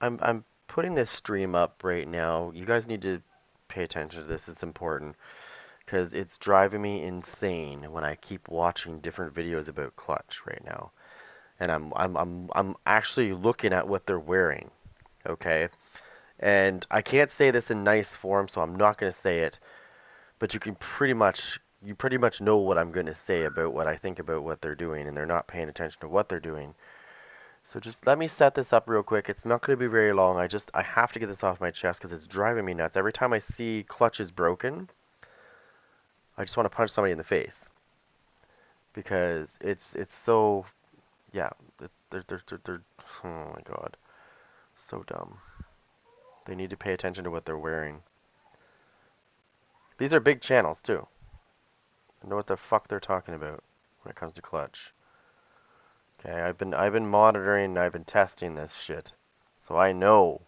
I'm putting this stream up right now. You guys need to pay attention to this. It's important because it's driving me insane when I keep watching different videos about Clutch right now. And I'm actually looking at what they're wearing, okay? And I can't say this in nice form, so I'm not going to say it, but you pretty much know what I'm going to say about what I think about what they're doing, and they're not paying attention to what they're doing. So just let me set this up real quick. It's not going to be very long. I have to get this off my chest because it's driving me nuts. Every time I see Clutch is broken, I just want to punch somebody in the face because it's so yeah. They're oh my god, so dumb. They need to pay attention to what they're wearing. These are big channels too. I know what the fuck they're talking about when it comes to Clutch. Okay, I've been monitoring and I've been testing this shit. So I know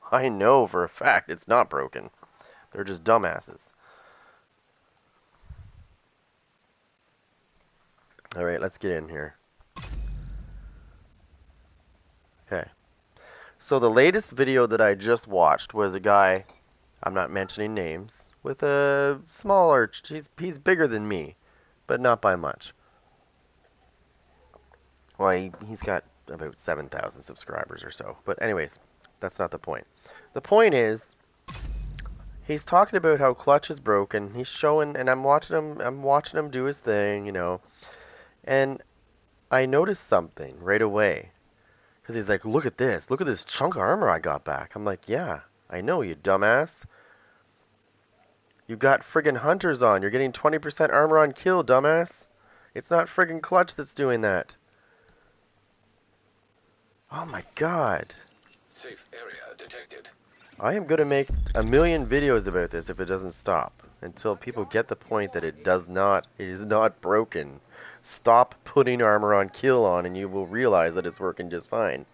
for a fact it's not broken. They're just dumbasses. Alright, let's get in here. Okay. So the latest video that I just watched was a guy, I'm not mentioning names, with a smaller, he's bigger than me, but not by much. Well, he's got about 7,000 subscribers or so. But anyways, that's not the point. The point is, he's talking about how Clutch is broken. He's showing, and I'm watching him do his thing, you know. And I noticed something right away. Because he's like, look at this chunk of armor I got back. I'm like, yeah, I know, you dumbass. You got friggin' hunters on. You're getting 20% armor on kill, dumbass. It's not friggin' Clutch that's doing that. Oh my god. Safe area detected. I am going to make a million videos about this if it doesn't stop. Until people get the point that it is not broken. Stop putting armor on kill on and you will realize that it's working just fine.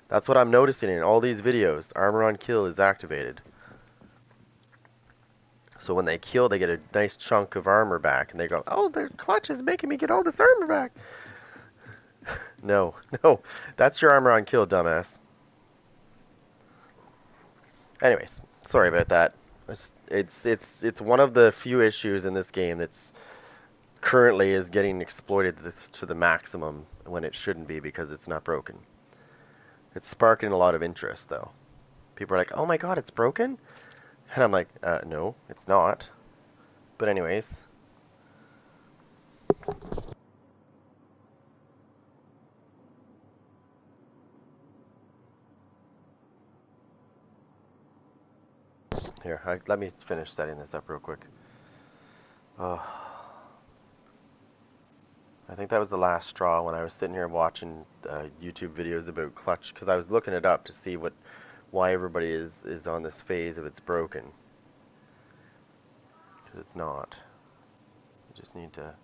That's what I'm noticing in all these videos. Armor on kill is activated. So when they kill, they get a nice chunk of armor back. And they go, oh, the Clutch is making me get all this armor back. No, no. That's your armor on kill, dumbass. Anyways, sorry about that. It's one of the few issues in this game that's currently is getting exploited to the maximum when it shouldn't be because it's not broken. It's sparking a lot of interest though. People are like, "Oh my god, it's broken?" And I'm like, no, it's not." But anyways, let me finish setting this up real quick. Uh, I think that was the last straw when I was sitting here watching YouTube videos about Clutch because I was looking it up to see why everybody is on this phase of it's broken. Because it's not. You just need to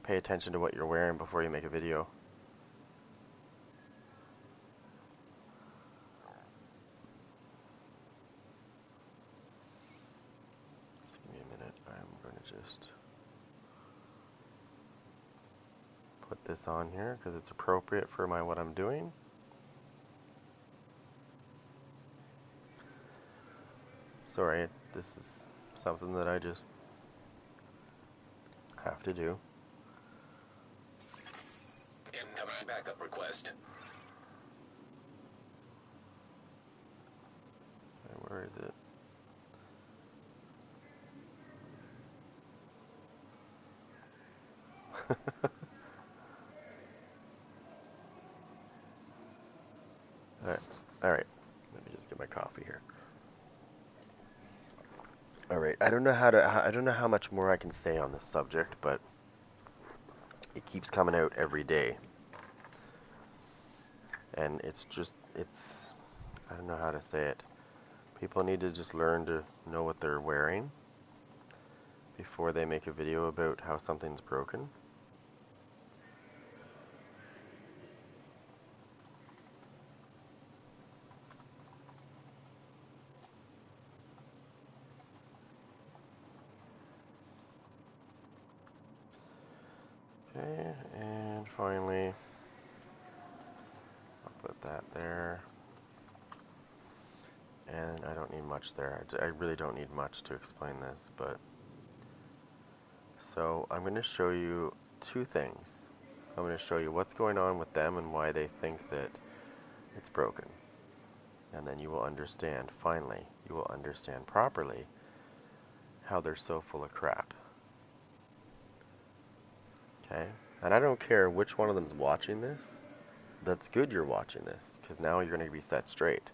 pay attention to what you're wearing before you make a video. Just give me a minute. I'm going to just put this on here because it's appropriate for what I'm doing. Sorry, this is something that I just have to do. Incoming backup request. And where is it? Alright, alright. Let me just get my coffee here. Alright, I don't know how much more I can say on this subject, but it keeps coming out every day. And I don't know how to say it. People need to just learn to know what they're wearing before they make a video about how something's broken. Okay, and finally, I'll put that there. And I don't need much there. I really don't need much to explain this, but so I'm going to show you two things. I'm going to show you what's going on with them and why they think that it's broken. And then you will understand, finally, you will understand properly how they're so full of crap. Okay? And I don't care which one of them's watching this. That's good you're watching this, because now you're going to be set straight.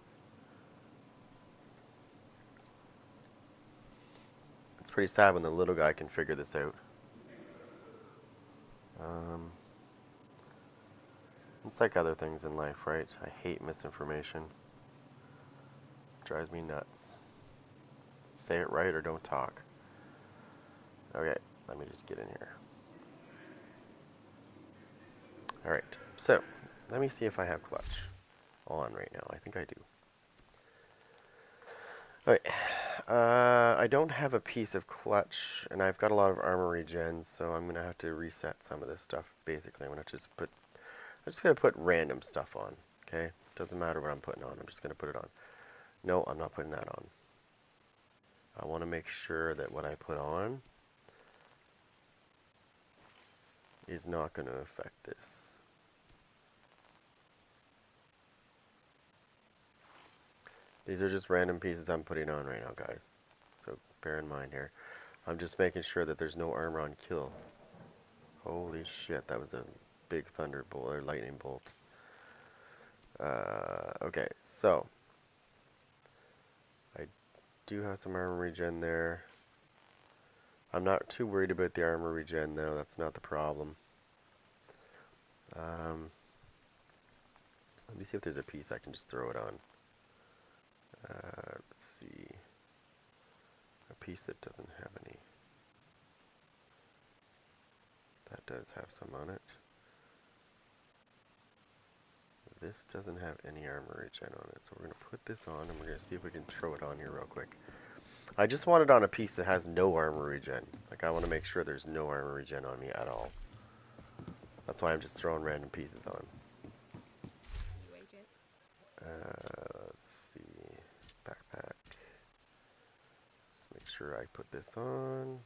It's pretty sad when the little guy can figure this out. Um, it's like other things in life, right? I hate misinformation. It drives me nuts. Say it right or don't talk. Okay, let me just get in here. Alright, so let me see if I have clutch on right now. I think I do. Alright, I don't have a piece of clutch, and I've got a lot of armor regens, so I'm going to have to reset some of this stuff. Basically, I'm just going to put random stuff on, okay? Doesn't matter what I'm putting on, I'm just going to put it on. No, I'm not putting that on. I want to make sure that what I put on is not going to affect this. These are just random pieces I'm putting on right now, guys. So bear in mind here. I'm just making sure that there's no armor on kill. Holy shit, that was a big thunderbolt or lightning bolt. Okay, so I do have some armor regen there. I'm not too worried about the armor regen though. That's not the problem. Let me see if there's a piece I can just throw it on. Let's see. A piece that doesn't have any. That does have some on it. This doesn't have any armor regen on it, so we're going to put this on and we're going to see if we can throw it on here real quick. I just want it on a piece that has no armor regen. Like, I want to make sure there's no armor regen on me at all. That's why I'm just throwing random pieces on. Let's see. Backpack. Just make sure I put this on.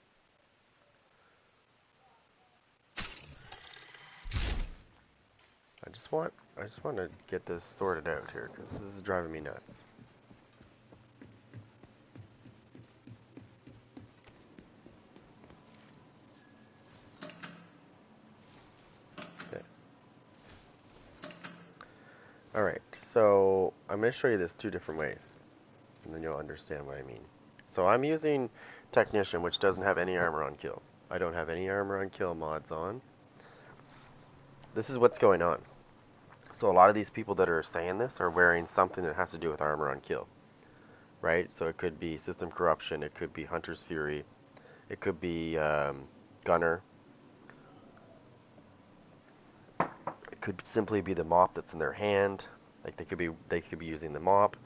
I just want to get this sorted out here, because this is driving me nuts. Okay. Alright, so I'm going to show you this two different ways, and then you'll understand what I mean. So I'm using Technician, which doesn't have any armor on kill. I don't have any armor on kill mods on. This is what's going on. So a lot of these people that are saying this are wearing something that has to do with armor on kill, right? So it could be System Corruption, it could be Hunter's Fury, it could be Gunner, it could simply be the mop that's in their hand. Like they could be using the mop.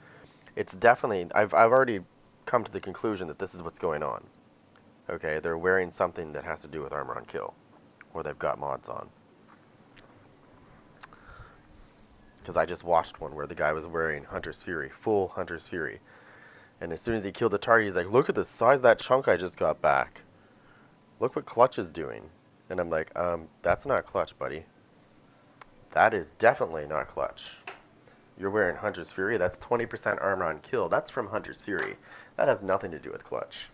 It's definitely I've already come to the conclusion that this is what's going on. Okay, they're wearing something that has to do with armor on kill, or they've got mods on. Because I just watched one where the guy was wearing Hunter's Fury, full Hunter's Fury. And as soon as he killed the target, he's like, look at the size of that chunk I just got back. Look what Clutch is doing. And I'm like, that's not Clutch, buddy. That is definitely not Clutch. You're wearing Hunter's Fury. That's 20% armor on kill. That's from Hunter's Fury. That has nothing to do with Clutch.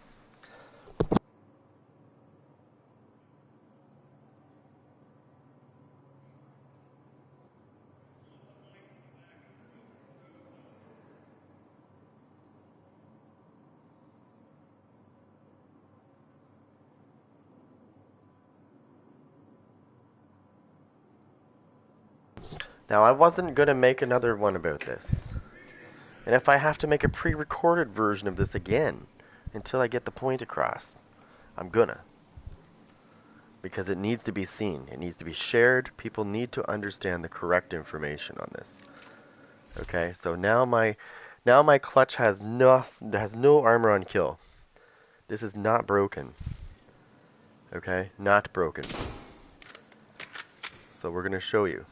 Now, I wasn't going to make another one about this. And if I have to make a pre-recorded version of this again until I get the point across, I'm gonna. Because it needs to be seen. It needs to be shared. People need to understand the correct information on this. Okay, so now my clutch has no armor on kill. This is not broken. Okay, not broken. So we're gonna show you.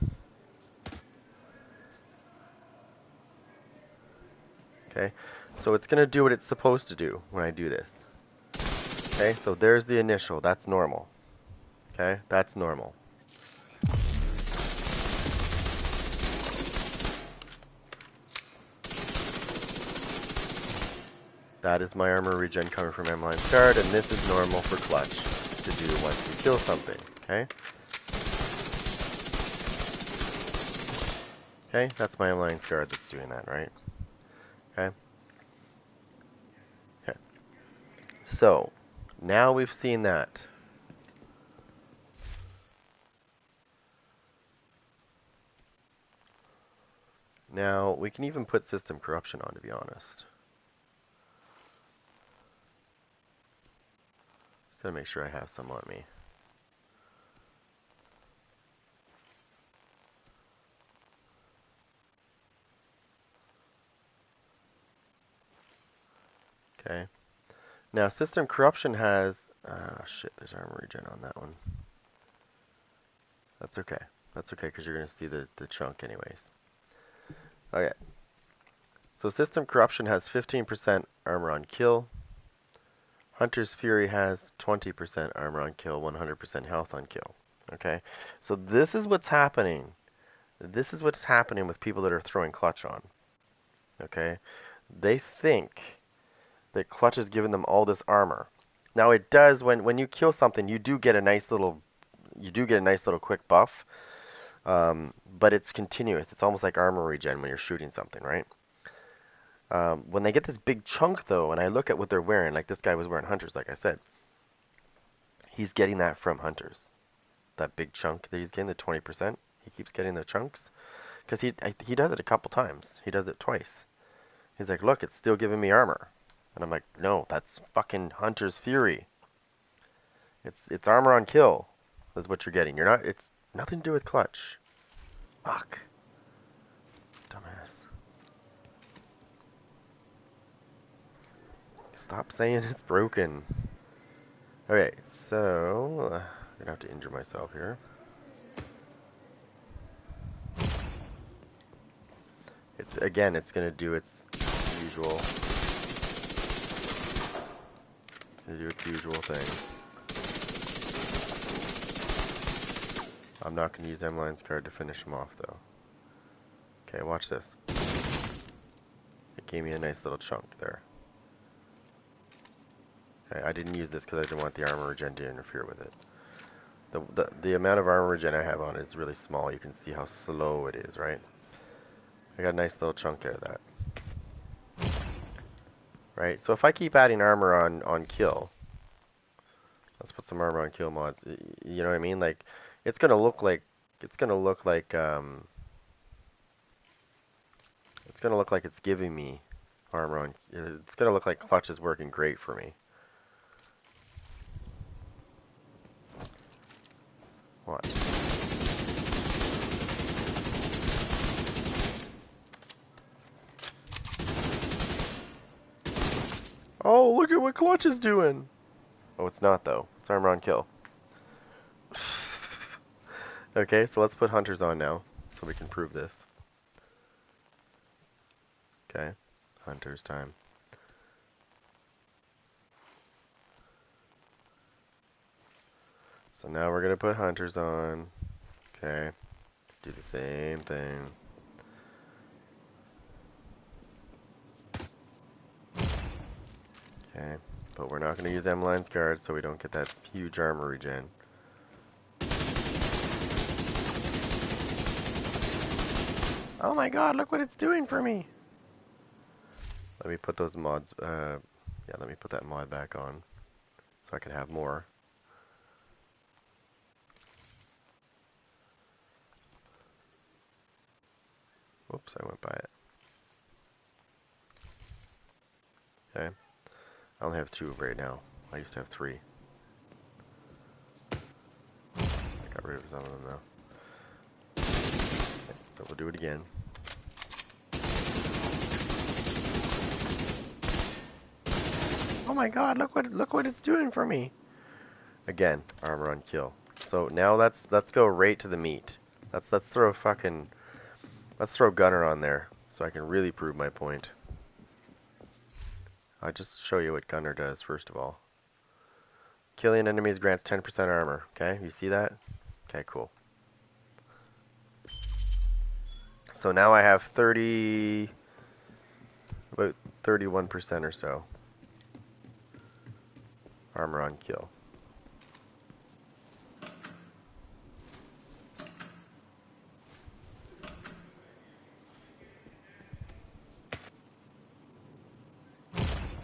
Okay, so it's going to do what it's supposed to do when I do this. Okay, so there's the initial. That's normal. Okay, that's normal. That is my armor regen coming from M-Line's guard, and this is normal for clutch to do once you kill something. Okay? Okay, that's my M-Line's guard that's doing that, right? Okay? Okay. So, now we've seen that. Now, we can even put system corruption on, to be honest. Just gotta make sure I have some on me. Okay. Now, system corruption has... shit, there's armor regen on that one. That's okay. That's okay, because you're gonna see the chunk anyways. Okay. So system corruption has 15% armor on kill. Hunter's Fury has 20% armor on kill, 100% health on kill. Okay, so this is what's happening. This is what's happening with people that are throwing clutch on. Okay, they think that clutch is giving them all this armor. Now it does when you kill something, you do get a nice little quick buff. But it's continuous. It's almost like armor regen when you're shooting something, right? When they get this big chunk though, and I look at what they're wearing, like this guy was wearing hunters, like I said, he's getting that from hunters. That big chunk that he's getting, the 20%, he keeps getting the chunks because he does it a couple times. He does it twice. He's like, look, it's still giving me armor, and I'm like, no, that's fucking Hunter's Fury. It's armor on kill. That's what you're getting. You're not. It's nothing to do with clutch. Fuck, dumbass. Stop saying it's broken. Okay, so I'm gonna have to injure myself here. It's gonna do its usual. It's gonna do its usual thing. I'm not gonna use M-Line's card to finish him off though. Okay, watch this. It gave me a nice little chunk there. Okay, I didn't use this because I didn't want the armor regen to interfere with it. The amount of armor regen I have on is really small. You can see how slow it is, right? I got a nice little chunk there of that. Right, so if I keep adding armor on kill, let's put some armor on kill mods. You know what I mean? Like, it's gonna look like it's gonna look like it's gonna look like it's giving me armor on. It's gonna look like clutch is working great for me. Watch. Oh, look at what clutch is doing. Oh, it's not though. It's armor on kill. Okay, so let's put hunters on now, so we can prove this. Okay, hunters time. So now we're gonna put hunters on. Okay, do the same thing. Okay, but we're not gonna use M-Line's guard, so we don't get that huge armor regen. Oh my god, look what it's doing for me! Let me put those mods, yeah, let me put that mod back on, so I can have more. Oops, I went by it. Okay, I only have 2 right now. I used to have 3. I got rid of some of them now. Okay, so we'll do it again. Oh my god, look what it's doing for me. Again, armor on kill. So now let's go right to the meat. Let's throw Gunner on there so I can really prove my point. I'll just show you what Gunner does, first of all. Killing enemies grants 10% armor. Okay, you see that? Okay, cool. So now I have about 31% or so armor on kill.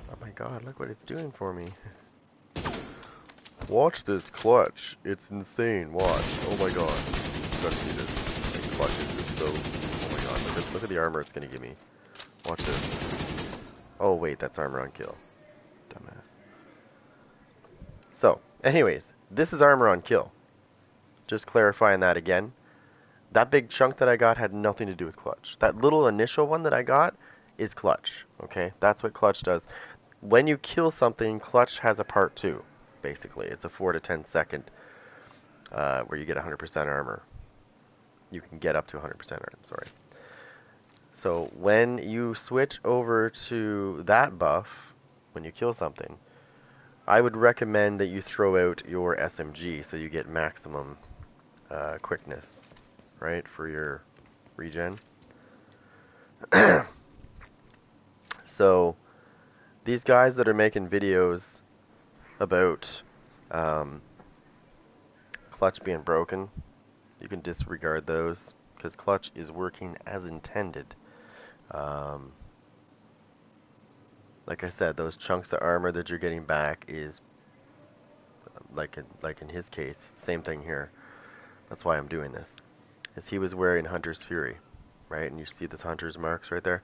Oh my god, look what it's doing for me. Watch this clutch. It's insane. Watch. Oh my god. You gotta see this. Like, clutch is just so... Oh my god, look at the armor it's gonna give me. Watch this. Oh wait, that's armor on kill. Dumbass. So, anyways, this is armor on kill. Just clarifying that again. That big chunk that I got had nothing to do with clutch. That little initial one that I got is clutch. Okay, that's what clutch does. When you kill something, clutch has a part 2. Basically, it's a 4 to 10 second where you get 100% armor. You can get up to 100% armor, sorry. So when you switch over to that buff, when you kill something, I would recommend that you throw out your SMG so you get maximum quickness, right, for your regen. So these guys that are making videos about clutch being broken, you can disregard those because clutch is working as intended. Like I said, those chunks of armor that you're getting back is like in his case, same thing here. That's why I'm doing this. Is he was wearing Hunter's Fury, right? And you see this Hunter's marks right there.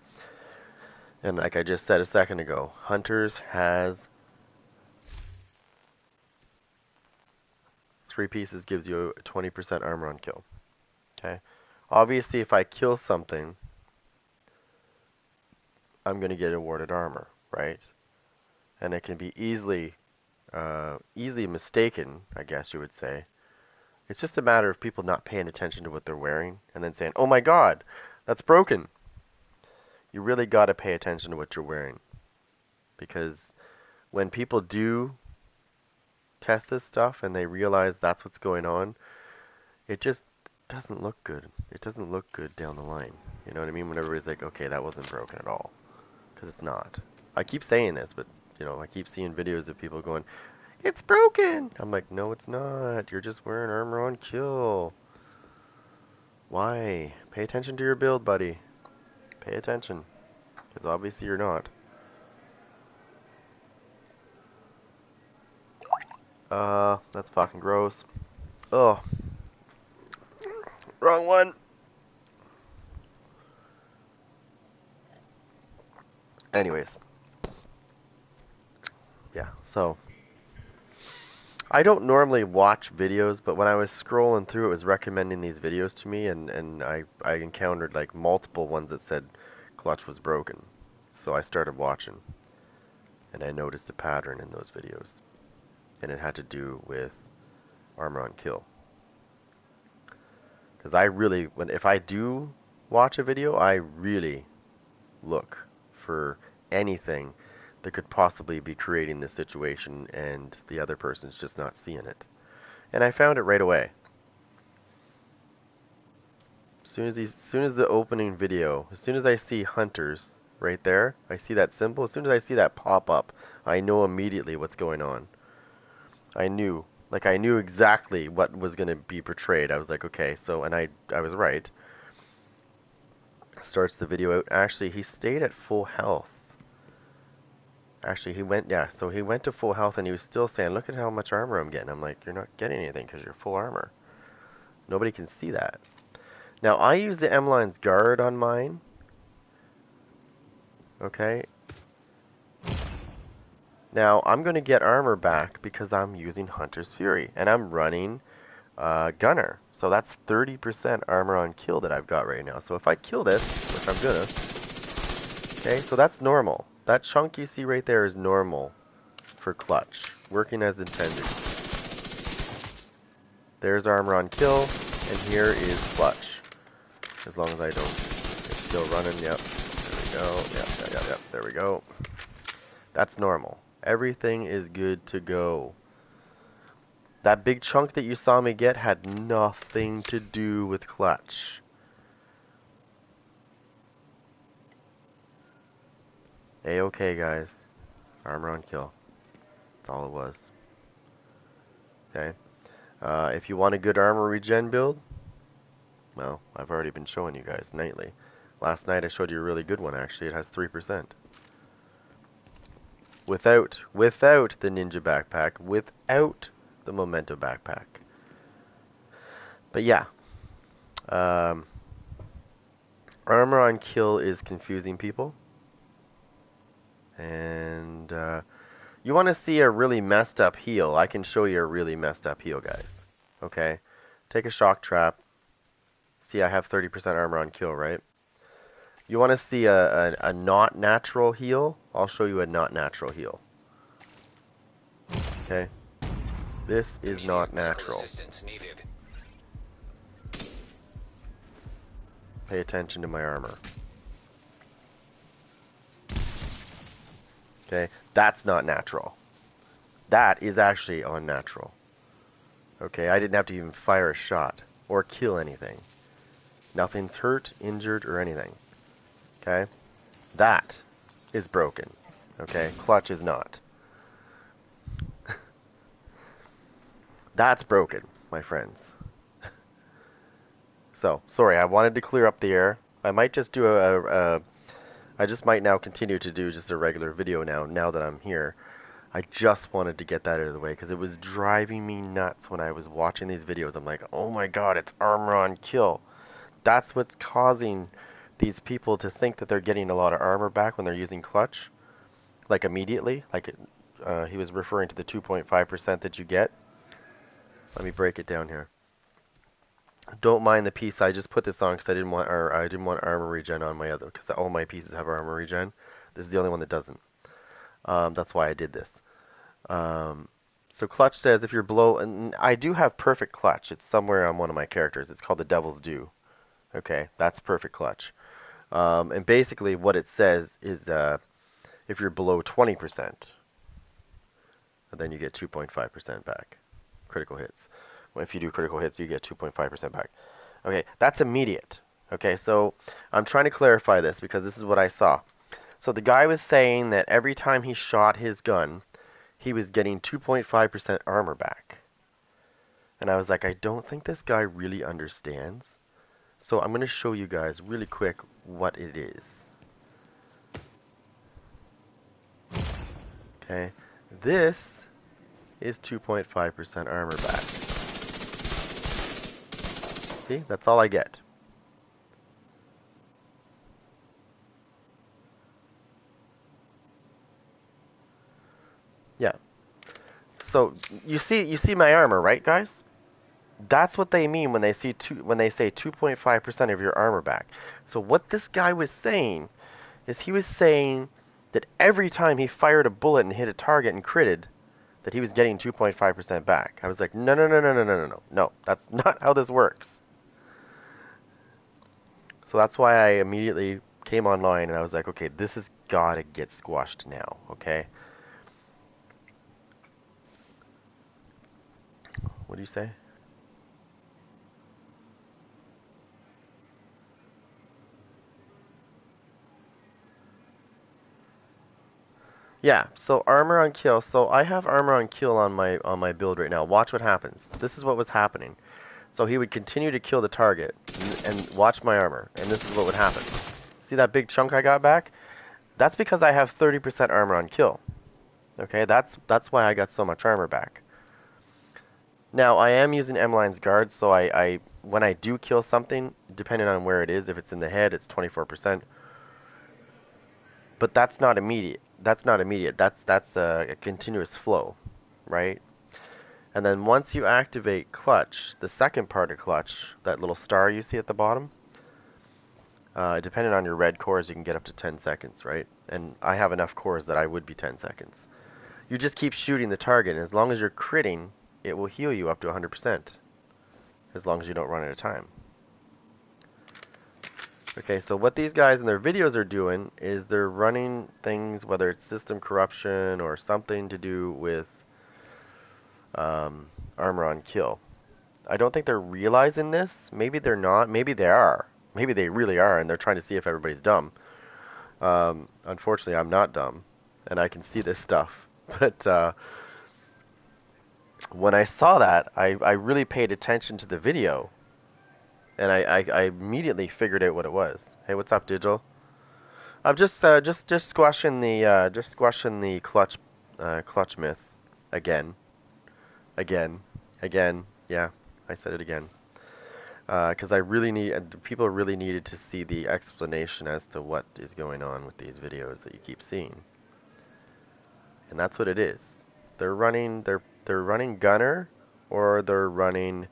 And like I just said a second ago, Hunter's has 3 pieces, gives you 20% armor on kill. Okay. Obviously, if I kill something, I'm going to get awarded armor, right? And it can be easily mistaken, I guess you would say. It's just a matter of people not paying attention to what they're wearing and then saying, "Oh my God, that's broken." You really got to pay attention to what you're wearing, because when people do test this stuff and they realize that's what's going on, it just doesn't look good. It doesn't look good down the line. You know what I mean? When everybody's like, "Okay, that wasn't broken at all," because it's not. I keep saying this, but I keep seeing videos of people going, "It's broken." I'm like, "No, it's not. You're just wearing armor on kill." Why? Pay attention to your build, buddy. Pay attention, because obviously you're not. That's fucking gross. Ugh. Wrong one. Anyways, yeah, so I don't normally watch videos, but when I was scrolling through, it was recommending these videos to me, and I encountered like multiple ones that said clutch was broken. So I started watching, and I noticed a pattern in those videos, and it had to do with armor on kill. Because if I do watch a video, I really look for anything that could possibly be creating this situation and the other person's just not seeing it. And I found it right away. As soon as the opening video, as soon as I see hunters right there, I see that symbol, as soon as I see that pop up, I know immediately what's going on. I knew exactly what was going to be portrayed. I was like, okay, so, and I was right. Starts the video out. Actually, he stayed at full health. Actually, so he went to full health and he was still saying, "Look at how much armor I'm getting." I'm like, "You're not getting anything because you're full armor." Nobody can see that. Now, I use the M-Line's guard on mine. Okay. Now, I'm going to get armor back because I'm using Hunter's Fury and I'm running Gunner. So that's 30% armor on kill that I've got right now. So if I kill this, which I'm gonna, okay, so that's normal. That chunk you see right there is normal for clutch, working as intended. There's armor on kill, and here is clutch. As long as I don't, it's still running, yep, there we go, yep, there we go. That's normal. Everything is good to go. That big chunk that you saw me get had nothing to do with clutch. A-okay, guys. Armor on kill. That's all it was. Okay. If you want a good armor regen build, well, I've already been showing you guys nightly. Last night I showed you a really good one, actually. It has 3%. Without the ninja backpack, without the memento backpack. But yeah, um, armor on kill is confusing people. And you want to see a really messed up heal, I can show you a really messed up heal, guys. Okay? Take a shock trap. See, I have 30% armor on kill, right? You want to see a not natural heal? I'll show you a not natural heal. Okay? This is Immediate not medical natural. assistance needed. Pay attention to my armor. Okay? That's not natural. That is actually unnatural. Okay? I didn't have to even fire a shot or kill anything. Nothing's hurt, injured, or anything. Okay? That is broken. Okay? Clutch is not. That's broken, my friends. So, sorry, I wanted to clear up the air. I might just do I just might now continue to do just a regular video now that I'm here. I just wanted to get that out of the way because it was driving me nuts when I was watching these videos. I'm like, oh my god, it's armor on kill. That's what's causing these people to think that they're getting a lot of armor back when they're using clutch. Like immediately. Like he was referring to the 2.5% that you get. Let me break it down here. Don't mind the piece. I just put this on because I didn't want armor regen on my other, because all my pieces have armor regen. This is the only one that doesn't. That's why I did this. So clutch says if you're below, and I do have perfect clutch. It's somewhere on one of my characters. It's called the Devil's Due. Okay, that's perfect clutch. And basically what it says is if you're below 20%, then you get 2.5% back. Critical hits. Well, if you do critical hits, you get 2.5% back. Okay, that's immediate. Okay, so I'm trying to clarify this because this is what I saw. So the guy was saying that every time he shot his gun, he was getting 2.5% armor back. And I was like, I don't think this guy really understands. So I'm going to show you guys really quick what it is. Okay, this is 2.5% armor back. See, that's all I get. Yeah. So you see my armor, right, guys? That's what they mean when they say 2.5% of your armor back. So what this guy was saying is he was saying that every time he fired a bullet and hit a target and critted, that he was getting 2.5% back. I was like, no, no, no, no, no, no, no, no, no. That's not how this works. So that's why I immediately came online and I was like, okay, this has got to get squashed now, okay? What do you say? Yeah, so armor on kill. So I have armor on kill on my build right now. Watch what happens. This is what was happening. So he would continue to kill the target and watch my armor, and this is what would happen. See that big chunk I got back? That's because I have 30% armor on kill. Okay, that's why I got so much armor back. Now I am using M-Line's guard, so I when I do kill something, depending on where it is, if it's in the head, it's 24%. But that's not immediate. That's not immediate. That's a continuous flow, right? And then once you activate clutch, the second part of clutch, that little star you see at the bottom, depending on your red cores, you can get up to 10 seconds, right? And I have enough cores that I would be 10 seconds. You just keep shooting the target, and as long as you're critting, it will heal you up to 100%, as long as you don't run out of time. Okay, so what these guys in their videos are doing is they're running things, whether it's system corruption or something to do with um, armor on kill. I don't think they're realizing this. Maybe they're not. Maybe they are. Maybe they really are, and they're trying to see if everybody's dumb. Unfortunately, I'm not dumb, and I can see this stuff. But when I saw that, I really paid attention to the video, and I immediately figured out what it was. Hey, what's up, Digital? I'm just squashing the clutch myth again, again, again. Yeah, I said it again. Because I really people really needed to see the explanation as to what is going on with these videos that you keep seeing, and that's what it is. They're running Gunner, or they're running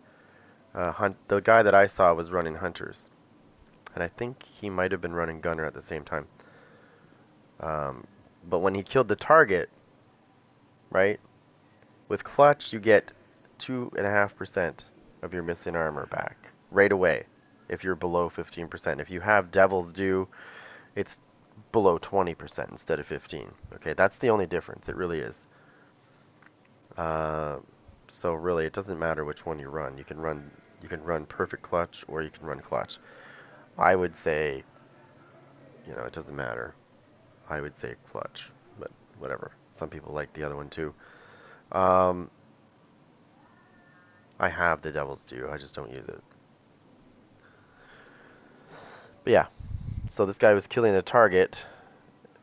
Hunt. The guy that I saw was running Hunters, and I think he might have been running Gunner at the same time. Um, but when he killed the target, right, with Clutch, you get 2.5% of your missing armor back right away if you're below 15%. If you have Devil's Due, it's below 20% instead of 15. Okay, that's the only difference. It really is. Uh, so really, it doesn't matter which one you run. You can run perfect clutch or you can run clutch. I would say, it doesn't matter. I would say clutch, but whatever. Some people like the other one too. Um, I have the Devil's Due. I just don't use it. But yeah, so this guy was killing a target,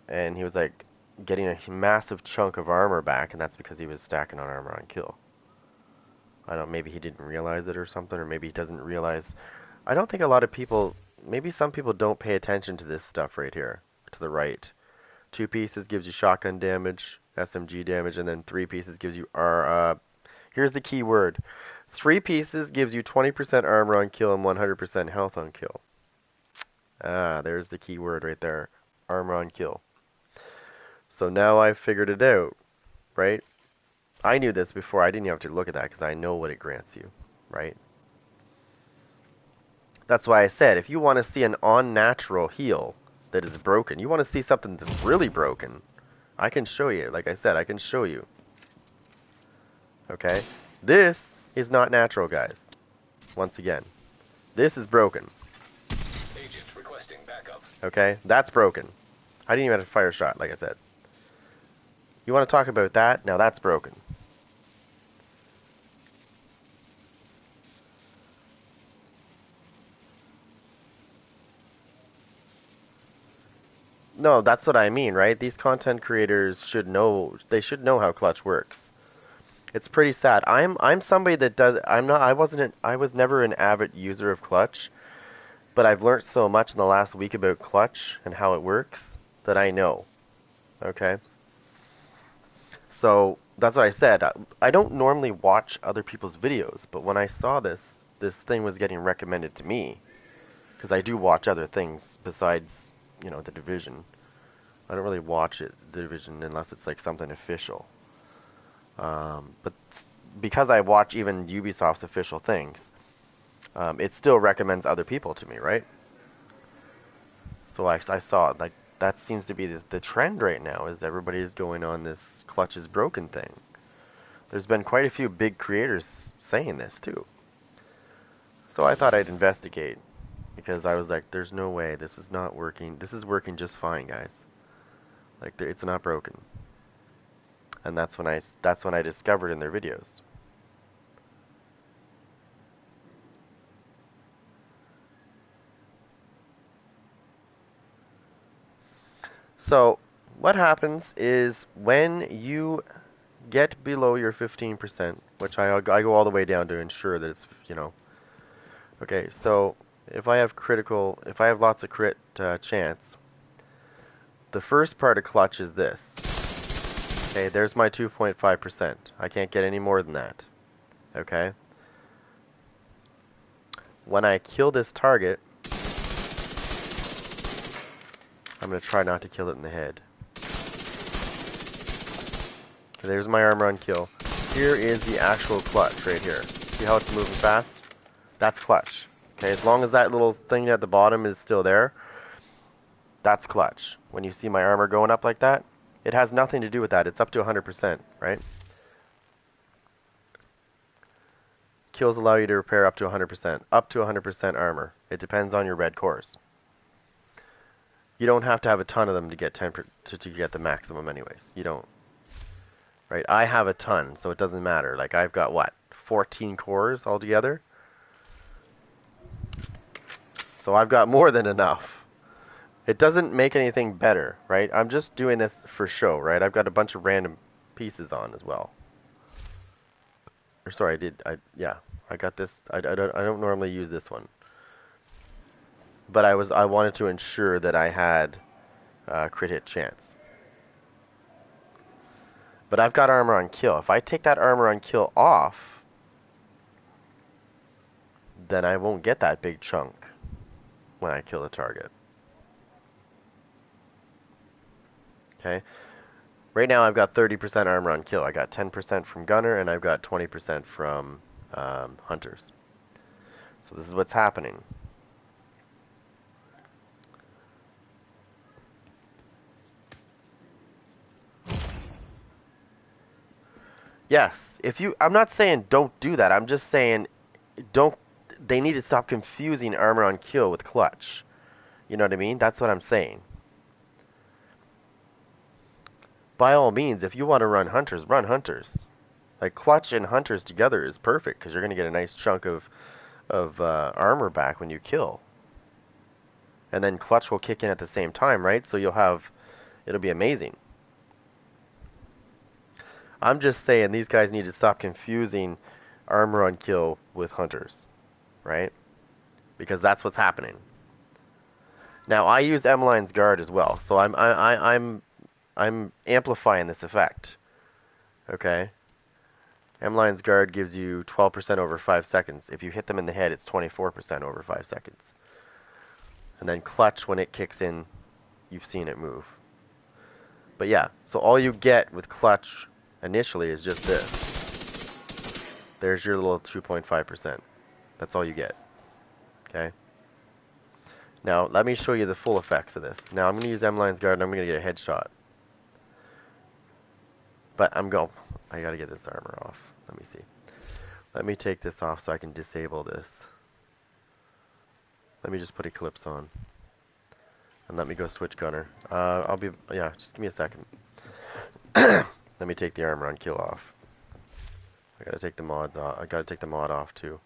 and he was like getting a massive chunk of armor back, and that's because he was stacking on armor on kill. I don't. Maybe he didn't realize it or something, or maybe he doesn't realize. I don't think a lot of people. Maybe some people don't pay attention to this stuff right here, to the right. 2 pieces gives you shotgun damage, SMG damage, and then 3 pieces gives you here's the key word. 3 pieces gives you 20% armor on kill and 100% health on kill. There's the key word right there. Armor on kill. So now I've figured it out, right? I knew this before. I didn't have to look at that because I know what it grants you, right? That's why I said if you want to see an unnatural heal that is broken, you want to see something that's really broken, I can show you. Like I said, I can show you. Okay? This is not natural, guys. Once again, this is broken. Agent requesting backup. Okay? That's broken. I didn't even have to fire a shot, like I said. You want to talk about that? Now that's broken. No, that's what I mean, right? These content creators should know, they should know how Clutch works. It's pretty sad. I'm somebody that does I was never an avid user of Clutch, but I've learned so much in the last week about Clutch and how it works that I know. Okay? So, that's what I said. I don't normally watch other people's videos, but when I saw this thing was getting recommended to me, because I do watch other things besides, The Division. I don't really watch The Division, unless it's like something official. But because I watch even Ubisoft's official things, it still recommends other people to me, right? So I saw like that seems to be the trend right now, is everybody's going on this Clutch is broken thing. There's been quite a few big creators saying this too. So I thought I'd investigate, because I was like, there's no way this is not working. This is working just fine, guys. Like it's not broken. And that's when I discovered in their videos. So what happens is when you get below your 15%, which I go all the way down to ensure that it's. Okay, so if I have lots of crit chance, the first part of Clutch is this. Okay, there's my 2.5%. I can't get any more than that. Okay? When I kill this target, I'm going to try not to kill it in the head. Okay, there's my armor on kill. Here is the actual Clutch right here. See how it's moving fast? That's Clutch. Okay, as long as that little thing at the bottom is still there, that's clutch. When you see my armor going up like that, it has nothing to do with that. It's up to 100%, right? Kills allow you to repair up to 100%. Up to 100% armor. It depends on your red cores. You don't have to have a ton of them to get 10 to get the maximum anyways. You don't. Right? I have a ton, so it doesn't matter. Like I've got what? 14 cores altogether? So I've got more than enough. It doesn't make anything better, right? I'm just doing this for show, right? I've got a bunch of random pieces on as well. Or sorry, yeah, I got this. I don't normally use this one, but I wanted to ensure that I had crit hit chance. But I've got armor on kill. If I take that armor on kill off, then I won't get that big chunk when I kill the target. Okay. Right now I've got 30% armor on kill. I got 10% from gunner and I've got 20% from hunters. So this is what's happening. Yes, if you, I'm not saying don't do that. I'm just saying don't, they need to stop confusing armor on kill with clutch. You know what I mean? That's what I'm saying. By all means, if you want to run hunters, run hunters. Like clutch and hunters together is perfect because you're going to get a nice chunk of armor back when you kill. And then clutch will kick in at the same time, right? So you'll have, it'll be amazing. I'm just saying these guys need to stop confusing armor on kill with hunters, right? Because that's what's happening. Now I use Emmeline's guard as well, so I'm amplifying this effect. Okay. Emmeline's guard gives you 12% over 5 seconds. If you hit them in the head, it's 24% over 5 seconds. And then clutch, when it kicks in, you've seen it move. But yeah, so all you get with clutch initially is just this. There's your little 2.5%. That's all you get. Okay? Now, let me show you the full effects of this. Now, I'm going to use Emmeline's guard and I'm going to get a headshot. But I got to get this armor off. Let me see. Let me take this off so I can disable this. Let me just put Eclipse on. And let me go switch gunner. Yeah, just give me a second. Let me take the armor on kill off. I gotta take the mods off. I gotta take the mod off too.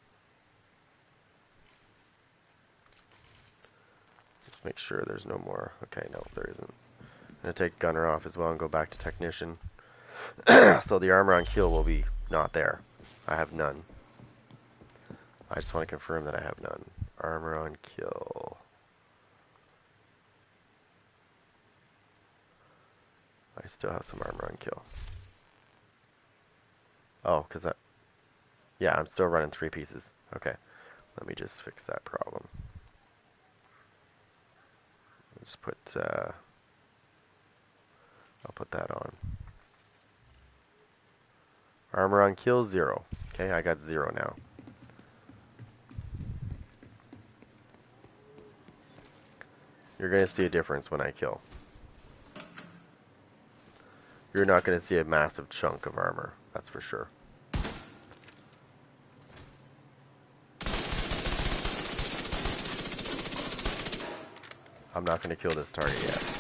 Just make sure there's no more. Okay, no, there isn't. I'm gonna take gunner off as well and go back to technician. So the armor on kill will be not there. I have none. I just want to confirm that I have none. Armor on kill. I still have some armor on kill. Oh, because that... Yeah, I'm still running 3 pieces. Okay. Let me just fix that problem. Just put... I'll put that on. Armor on kill, 0. Okay, I got 0 now. You're going to see a difference when I kill. You're not going to see a massive chunk of armor, that's for sure. I'm not going to kill this target yet.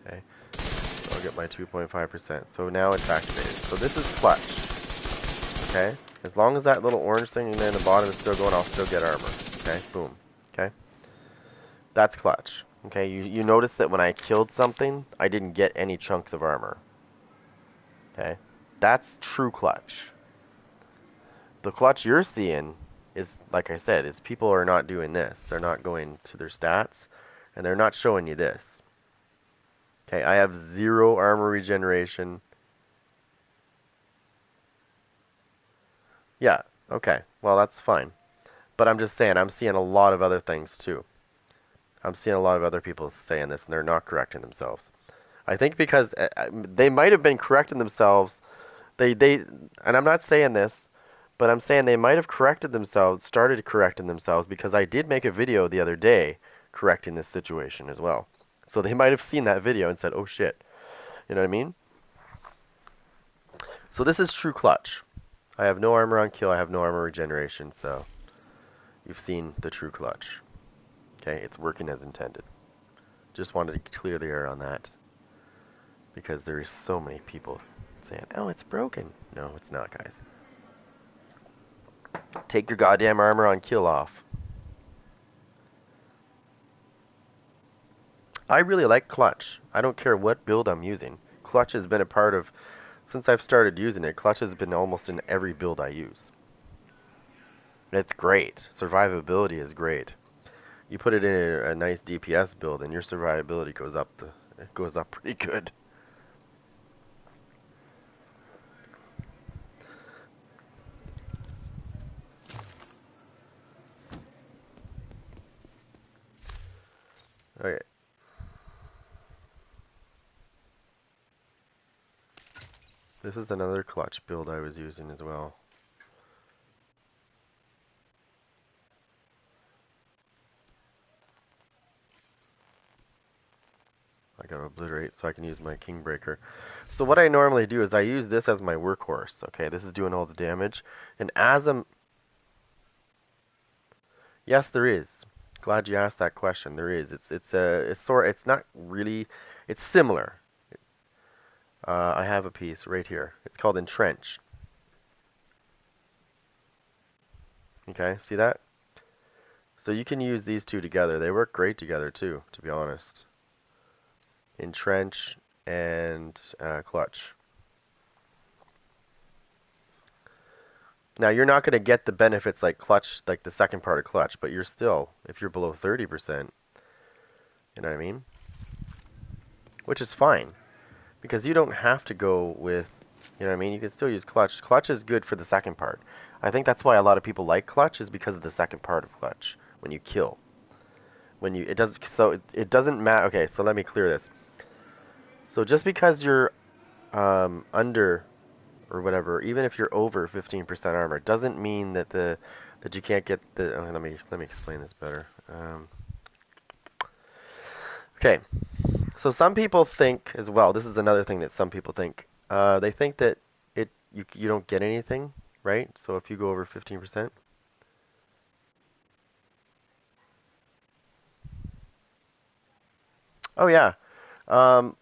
Okay, so I'll get my 2.5%. So now it's activated. So this is clutch. Okay, as long as that little orange thing in the bottom is still going, I'll still get armor. Okay, boom. Okay, that's clutch. Okay, you notice that when I killed something, I didn't get any chunks of armor. Okay, that's true clutch. The clutch you're seeing is, like I said, is people are not doing this. They're not going to their stats, and they're not showing you this. Okay, I have 0 armor regeneration. Yeah, okay, well that's fine. But I'm just saying, I'm seeing a lot of other things too. I'm seeing a lot of other people saying this, and they're not correcting themselves. I think because they might have been correcting themselves. And I'm not saying this, but I'm saying they might have corrected themselves, started correcting themselves because I did make a video the other day correcting this situation as well. So they might have seen that video and said, "Oh shit." You know what I mean? So this is true clutch. I have no armor on kill, I have no armor regeneration, so you've seen the true clutch. Okay, it's working as intended. Just wanted to clear the air on that because there is so many people saying, "Oh, it's broken." No, it's not, guys. Take your goddamn armor on kill off. I really like clutch. I don't care what build I'm using. Clutch has been a part of, since I've started using it, clutch has been almost in every build I use. It's great. Survivability is great. You put it in a nice DPS build and your survivability goes up it goes up pretty good. Okay. This is another clutch build I was using as well. I gotta obliterate so I can use my Kingbreaker. So what I normally do is I use this as my workhorse. Okay, this is doing all the damage. And as I'm... Yes, there is. Glad you asked that question. There is. It's not really... It's similar. I have a piece right here. It's called Entrench. Okay, see that? So you can use these two together. They work great together too, to be honest. Entrench and Clutch. Now you're not going to get the benefits like Clutch, like the second part of Clutch, but you're still, if you're below 30%, you know what I mean? Which is fine, because you don't have to go with, you know what I mean? You can still use Clutch. Clutch is good for the second part. I think that's why a lot of people like Clutch is because of the second part of Clutch, when you kill. It doesn't matter. Okay, so let me clear this. So just because you're under or whatever, even if you're over 15% armor, doesn't mean that that you can't get the. Oh, let me explain this better. Okay, so some people think as well. This is another thing that some people think. They think that you don't get anything, right? So if you go over 15%. Oh yeah, um,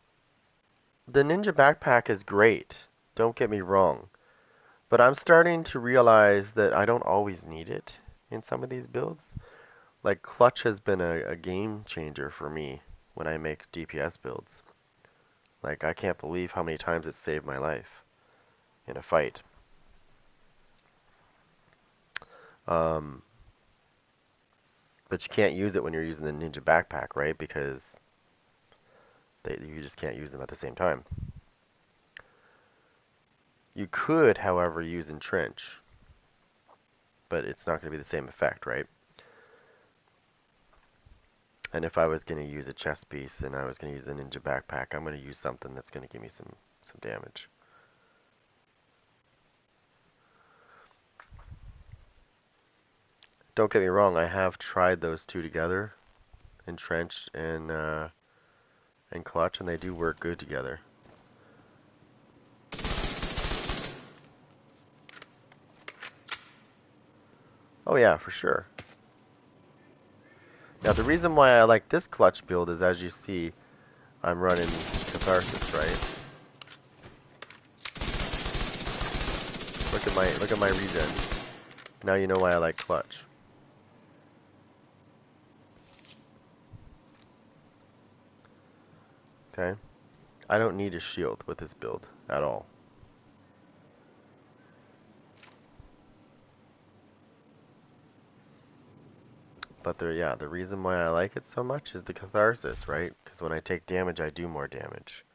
the ninja backpack is great. Don't get me wrong. But I'm starting to realize that I don't always need it in some of these builds. Like Clutch has been a game changer for me when I make DPS builds. Like I can't believe how many times it saved my life in a fight. Um, but you can't use it when you're using the ninja backpack, right? Because you just can't use them at the same time. You could, however, use Entrench, but it's not going to be the same effect, right? And if I was going to use a chest piece and I was going to use the ninja backpack, I'm going to use something that's going to give me some damage. Don't get me wrong, I have tried those two together, Entrenched and Clutch, and they do work good together. Oh yeah, for sure. Now the reason why I like this Clutch build is, as you see, I'm running Catharsis, right? Look at my regen. Now you know why I like Clutch. Okay? I don't need a shield with this build at all. But the reason why I like it so much is the Catharsis, right? Because when I take damage, I do more damage.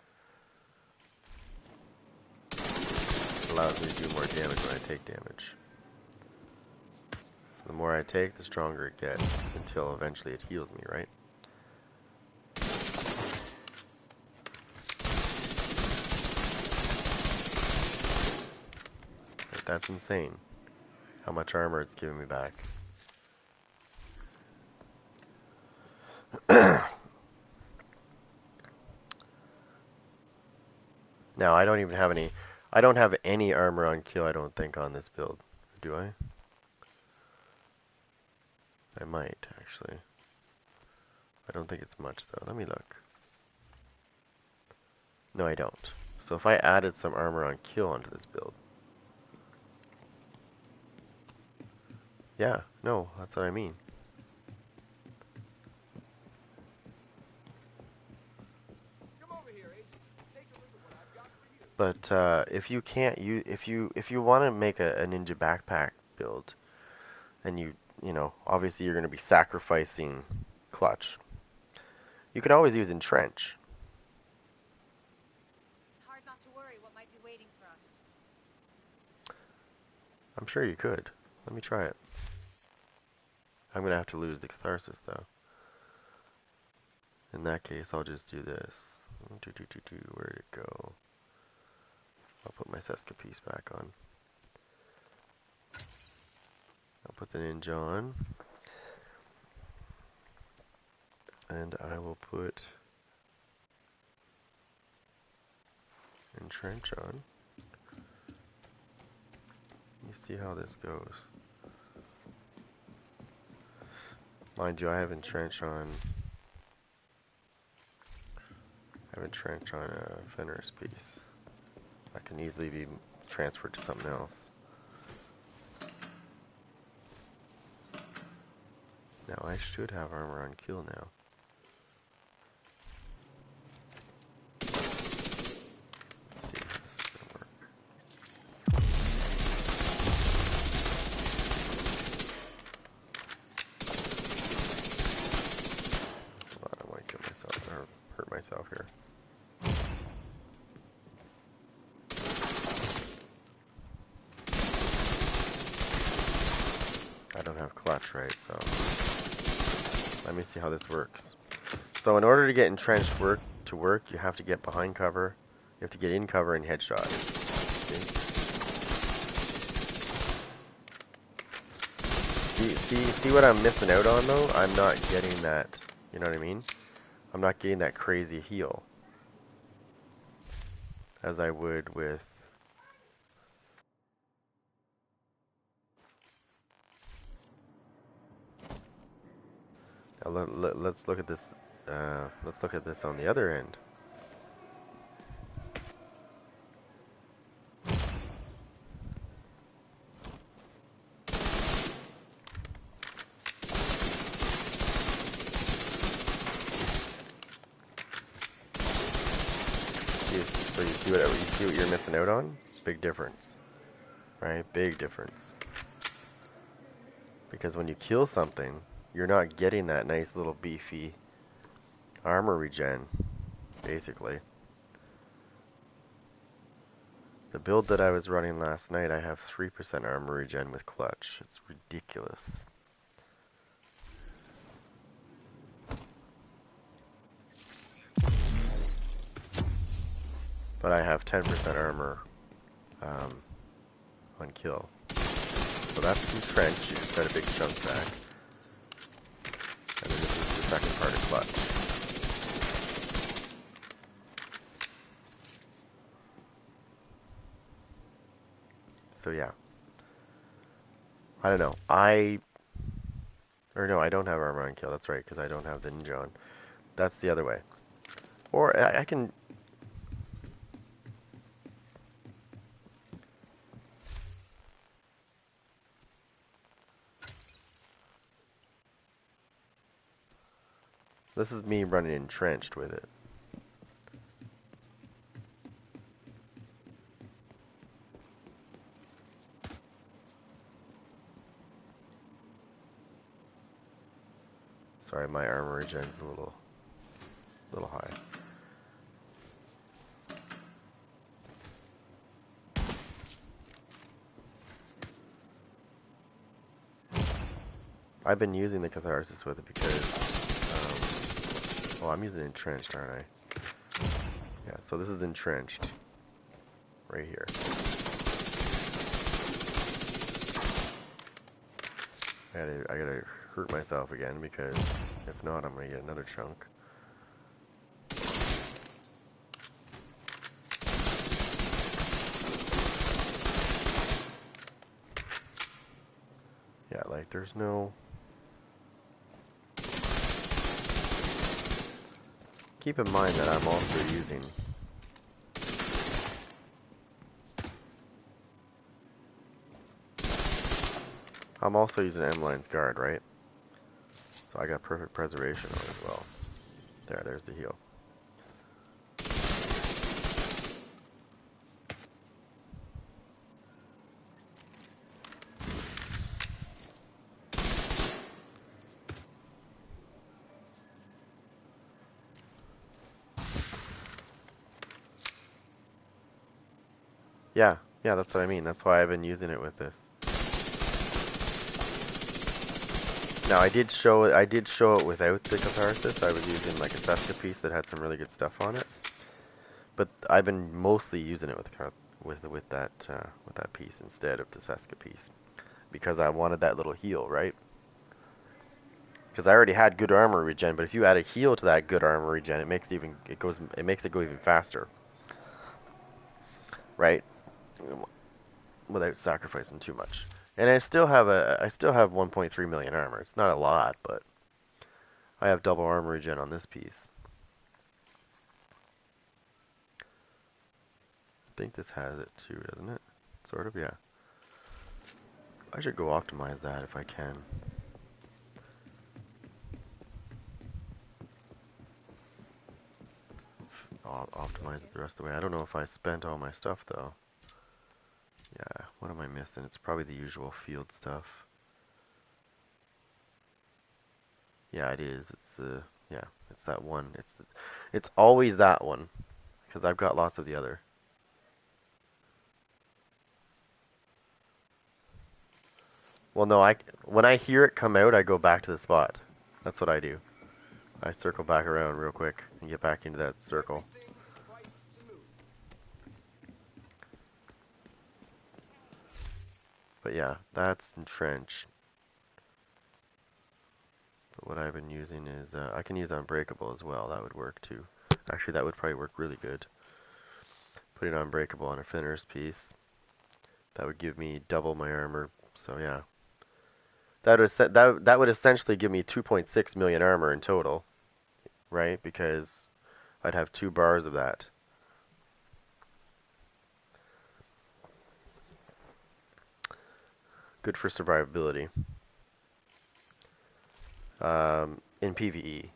It allows me to do more damage when I take damage. So the more I take, the stronger it gets, until eventually it heals me, right? That's insane. How much armor it's giving me back. Now, I don't even have any... I don't have any armor on kill, I don't think, on this build. Do I? I might, actually. I don't think it's much, though. Let me look. No, I don't. So if I added some armor on kill onto this build... Yeah, no, that's what I mean. But if you can't use, if you want to make a ninja backpack build, and you know, obviously you're going to be sacrificing clutch. You could always use entrench. It's hard not to worry what might be waiting for us. I'm sure you could. Let me try it. I'm going to have to lose the catharsis though. In that case, I'll just do this. Where'd it go? I'll put my Seska piece back on. I'll put the ninja on. And I will put entrench on. Let me see how this goes. Mind you, I have entrench on. I have entrench on a Fenris piece. That can easily be transferred to something else. Now I should have armor on kill now. Let's see if this is gonna work. Hold on, I might kill myself or hurt myself here. I don't have clutch, right? So let me see how this works. So in order to get entrenched to work, you have to get behind cover. You have to get in cover and headshot. See what I'm missing out on though? I'm not getting that. You know what I mean? I'm not getting that crazy heal as I would with. Now let's look at this. Let's look at this on the other end. So you see what you're missing out on? Big difference, right? Big difference. Because when you kill something, you're not getting that nice little beefy armor regen, basically. The build that I was running last night, I have 3% armor regen with clutch. It's ridiculous. But I have 10% armor on kill. So that's some trench. You just got a big chunk back. And then this is the second part of clutch. So yeah. I don't know. Or no, I don't have armor on kill. That's right, because I don't have the ninja on. That's the other way. Or I can... This is me running entrenched with it. Sorry, my armor regen's a little high. I've been using the catharsis with it because, well, I'm using entrenched, aren't I? Yeah, so this is entrenched right here. I gotta hurt myself again because if not, I'm gonna get another chunk. Yeah, like there's no. Keep in mind that I'm also using. I'm also using M-Line's guard, right? So I got perfect preservation on it as well. There's the heal. Yeah, yeah, that's what I mean. That's why I've been using it with this. Now I did show it without the catharsis. I was using like a Seska piece that had some really good stuff on it. But I've been mostly using it with that piece instead of the Seska piece because I wanted that little heal, right? Because I already had good armor regen, but if you add a heal to that good armor regen, it makes it go even faster, right? Without sacrificing too much. And I still have 1.3 million armor. It's not a lot, but I have double armor regen on this piece. I think this has it too, doesn't it? Sort of, yeah. I should go optimize that if I can. I'll optimize it the rest of the way. I don't know if I spent all my stuff though. Yeah, what am I missing? It's probably the usual field stuff. Yeah, it is. Yeah, it's that one. It's always that one because I've got lots of the other. Well, no, when I hear it come out, I go back to the spot. That's what I do. I circle back around real quick and get back into that circle. But yeah, that's entrench. But what I've been using is I can use unbreakable as well. That would work too. Actually, that would probably work really good. Putting unbreakable on a Finner's piece. That would give me double my armor. So yeah, that would essentially give me 2.6 million armor in total, right? Because I'd have 2 bars of that. Good for survivability. In PvE.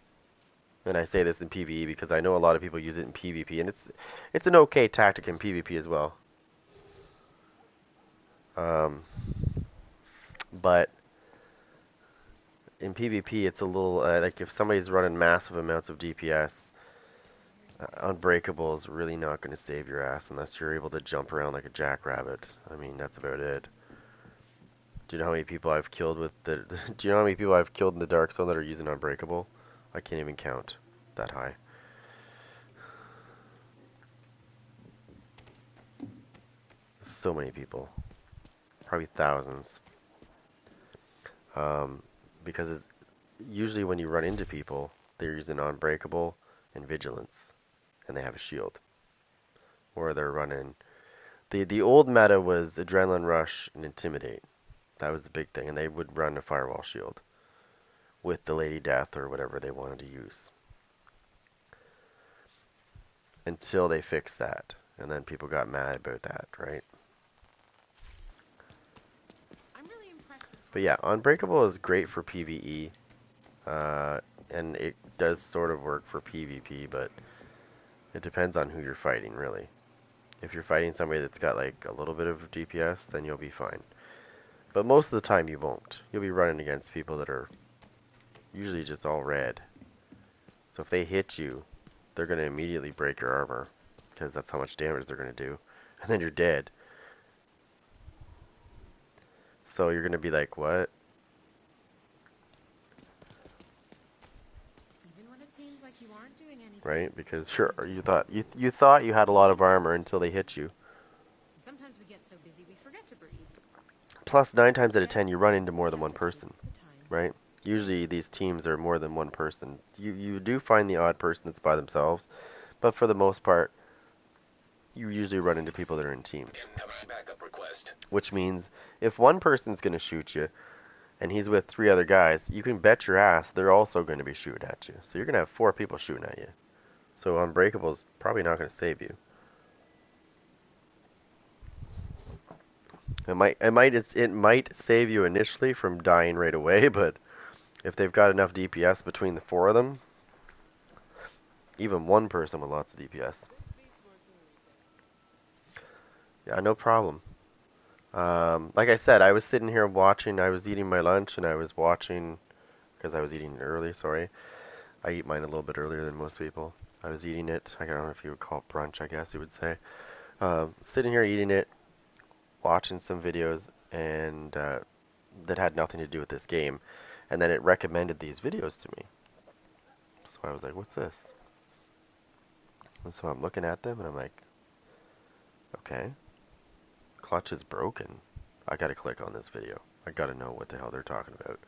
And I say this in PvE because I know a lot of people use it in PvP, and it's an okay tactic in PvP as well. Um, but in PvP, it's a little like if somebody's running massive amounts of DPS, Unbreakable is really not going to save your ass unless you're able to jump around like a jackrabbit. I mean, that's about it. Do you know how many people I've killed with the? Do you know how many people I've killed in the Dark Zone that are using Unbreakable? I can't even count that high. So many people, probably thousands. Um, because it's usually when you run into people, they're using Unbreakable and Vigilance, and they have a shield, or they're running. The old meta was Adrenaline Rush and Intimidate. That was the big thing, and they would run a Firewall Shield with the Lady Death or whatever they wanted to use until they fixed that, and then people got mad about that, right? But yeah, Unbreakable is great for PvE, and it does sort of work for PvP, but it depends on who you're fighting, really. If you're fighting somebody that's got like a little bit of DPS, then you'll be fine. But most of the time you won't. You'll be running against people that are usually just all red. So if they hit you, they're going to immediately break your armor, because that's how much damage they're going to do. And then you're dead. So you're going to be like, what? Even when it seems like you aren't doing anything. Right? Because sure, you thought you had a lot of armor until they hit you. Sometimes we get so busy we forget to breathe. Plus, 9 times out of 10, you run into more than one person. right? Usually these teams are more than one person. You do find the odd person that's by themselves, but for the most part, you usually run into people that are in teams. Incoming backup request. Which means if one person's going to shoot you and he's with three other guys, you can bet your ass they're also going to be shooting at you. So you're going to have four people shooting at you. So Unbreakable is probably not going to save you. It might save you initially from dying right away, but if they've got enough DPS between the four of them, even one person with lots of DPS. Yeah, no problem. Like I said, I was sitting here watching. I was eating my lunch and I was watching because I was eating it early. Sorry, I eat mine a little bit earlier than most people. I was eating it. I don't know if you would call it brunch. I guess you would say. Sitting here eating it, watching some videos, and that had nothing to do with this game, and then it recommended these videos to me. So I was like, "What's this?" And so I'm looking at them and I'm like, "Okay, clutch is broken. I gotta click on this video. I gotta know what the hell they're talking about."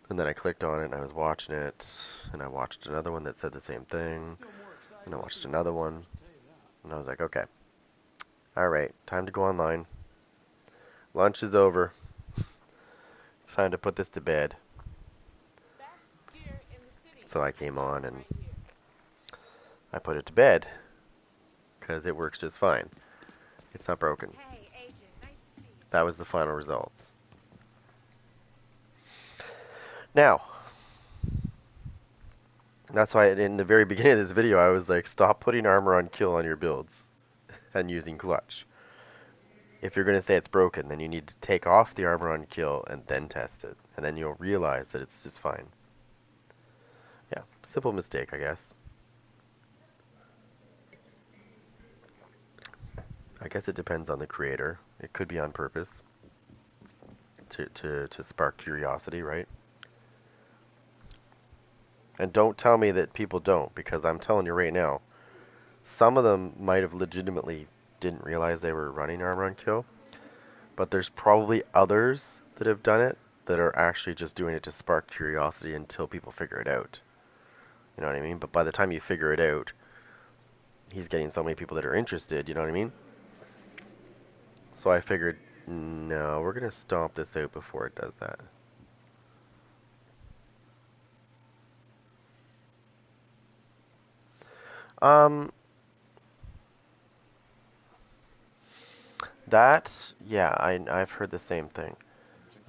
And then I clicked on it and I was watching it, and I watched another one that said the same thing, and I watched another one, and I was like, okay, alright, time to go online. Lunch is over. It's time to put this to bed. So I came on and I put it to bed, because it works just fine. It's not broken. That was the final results. Now, that's why in the very beginning of this video I was like, stop putting armor on kill on your builds and using clutch. If you're going to say it's broken, then you need to take off the armor on kill and then test it. And then you'll realize that it's just fine. Yeah, simple mistake, I guess. I guess it depends on the creator. It could be on purpose to spark curiosity, right? And don't tell me that people don't, because I'm telling you right now, some of them might have legitimately didn't realize they were running armor on kill, but there's probably others that have done it that are actually just doing it to spark curiosity until people figure it out. You know what I mean? But by the time you figure it out, he's getting so many people that are interested, you know what I mean? So I figured, no, we're going to stomp this out before it does that. Um, yeah, I've heard the same thing.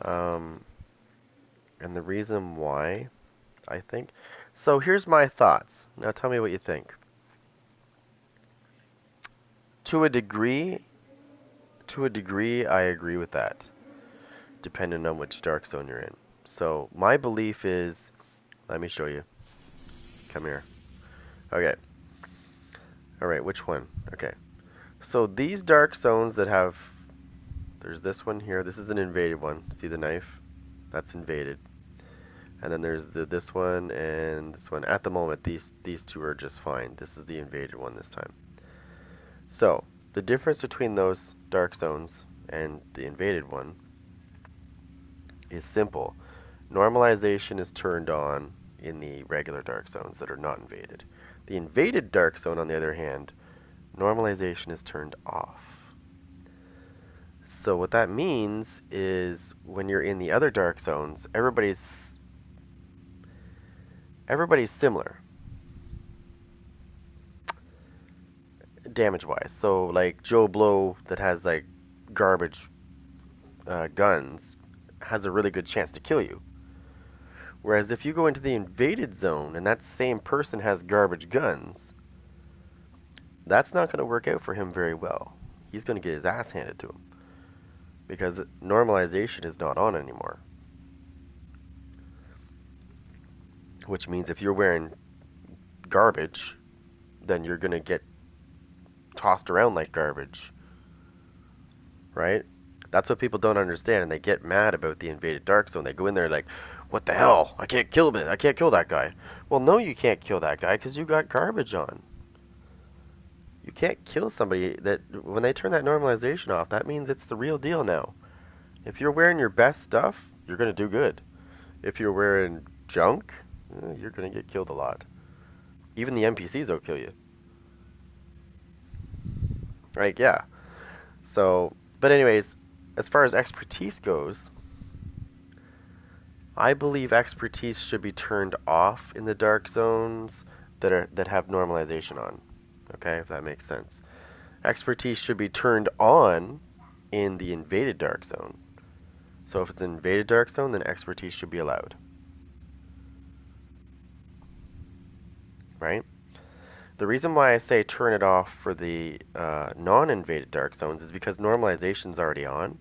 Um, and the reason why, I think, so here's my thoughts. Now tell me what you think. To a degree, I agree with that, depending on which dark zone you're in. So my belief is, let me show you. Come here. Okay. All right, which one? Okay. So these dark zones that have, there's this one here. This is an invaded one. See the knife? That's invaded. And then there's this one and this one. At the moment, these two are just fine. This is the invaded one this time. So the difference between those dark zones and the invaded one is simple. Normalization is turned on in the regular dark zones that are not invaded. The invaded dark zone, on the other hand, normalization is turned off. So what that means is when you're in the other dark zones, everybody's similar damage-wise. So like Joe Blow that has like garbage guns has a really good chance to kill you. Whereas if you go into the invaded zone and that same person has garbage guns, that's not going to work out for him very well. He's going to get his ass handed to him because normalization is not on anymore. Which means if you're wearing garbage, then you're going to get tossed around like garbage, right? That's what people don't understand, and they get mad about the invaded dark zone. They go in there like, what the hell? I can't kill him. I can't kill that guy. Well, no, you can't kill that guy because you got garbage on. You can't kill somebody that, when they turn that normalization off, that means it's the real deal now. If you're wearing your best stuff, you're going to do good. If you're wearing junk, you're gonna get killed a lot. Even the NPCs will kill you. Like, yeah. So, but anyways, as far as expertise goes, I believe expertise should be turned off in the dark zones that have normalization on. Okay, if that makes sense. Expertise should be turned on in the invaded dark zone. So if it's an invaded dark zone, then expertise should be allowed, right? The reason why I say turn it off for the non-invaded dark zones is because normalization's already on.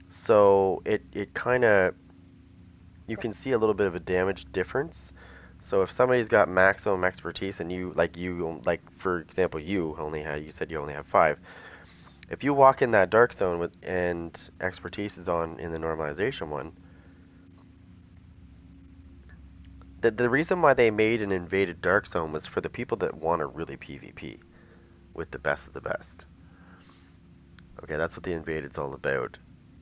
So it kind of, you can see a little bit of a damage difference. So if somebody's got maximum expertise and like for example you said you only have 5. If you walk in that dark zone with and expertise is on in the normalization one, the reason why they made an invaded dark zone was for the people that want to really PvP with the best of the best. Okay, that's what the invaded's all about,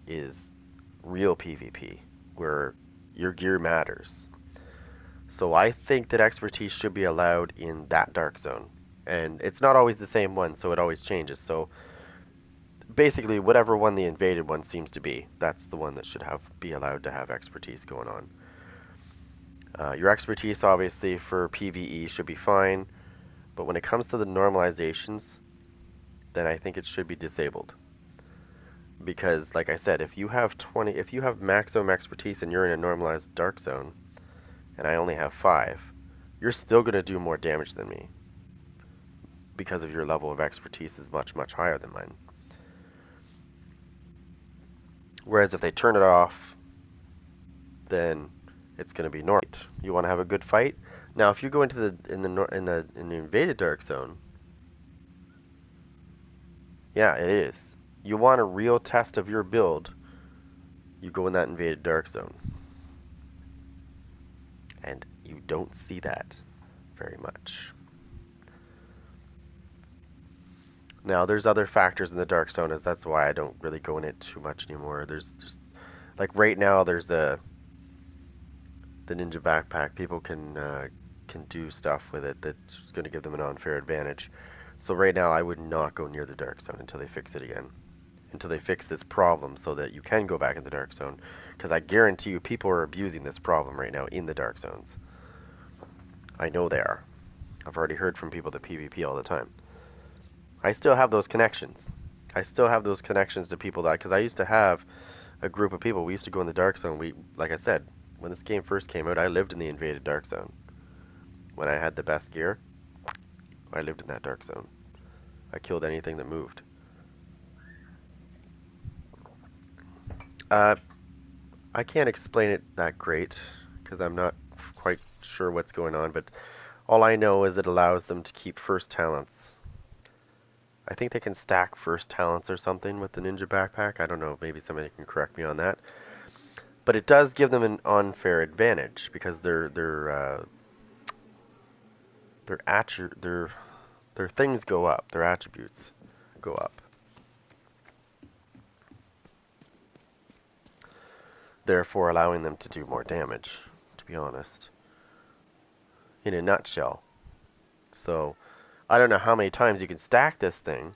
is real PvP, where your gear matters. So I think that expertise should be allowed in that dark zone. And it's not always the same one, so it always changes. So basically, whatever one the invaded one seems to be, that's the one that should be allowed to have expertise going on. Your expertise, obviously, for PvE should be fine, but when it comes to the normalizations, then I think it should be disabled. Because, like I said, if you have maximum expertise and you're in a normalized dark zone, and I only have 5, you're still going to do more damage than me because of your level of expertise is much, much higher than mine. Whereas if they turn it off, then it's going to be normal. You want to have a good fight. Now, if you go into the invaded dark zone, yeah, it is. You want a real test of your build, you go in that invaded dark zone, and you don't see that very much. Now, there's other factors in the dark zone, as that's why I don't really go in it too much anymore. There's just like right now, there's the ninja backpack. People can do stuff with it that's going to give them an unfair advantage. So right now, I would not go near the dark zone until they fix it again, until they fix this problem, so that you can go back in the dark zone. Because I guarantee you, people are abusing this problem right now in the dark zones. I know they are. I've already heard from people that PvP all the time. I still have those connections. I still have those connections to people that, because I used to have a group of people. We used to go in the dark zone. Like I said, when this game first came out, I lived in the invaded dark zone. When I had the best gear, I lived in that dark zone. I killed anything that moved. Uh, I can't explain it that great because I'm not quite sure what's going on, but all I know is it allows them to keep first talents. I think they can stack first talents or something with the ninja backpack. I don't know, maybe somebody can correct me on that. But it does give them an unfair advantage because their things go up, their attributes go up. Therefore allowing them to do more damage, to be honest. In a nutshell. So, I don't know how many times you can stack this thing.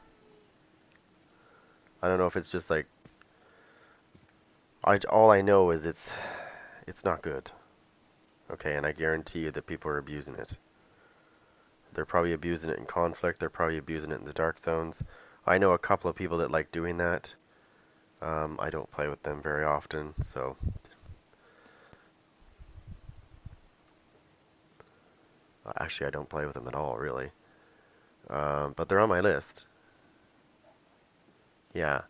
I don't know if it's just like all I know is it's not good. Okay, and I guarantee you that people are abusing it. They're probably abusing it in conflict. They're probably abusing it in the dark zones. I know a couple of people that like doing that. I don't play with them very often, so actually I don't play with them at all, really. But they're on my list. Yeah.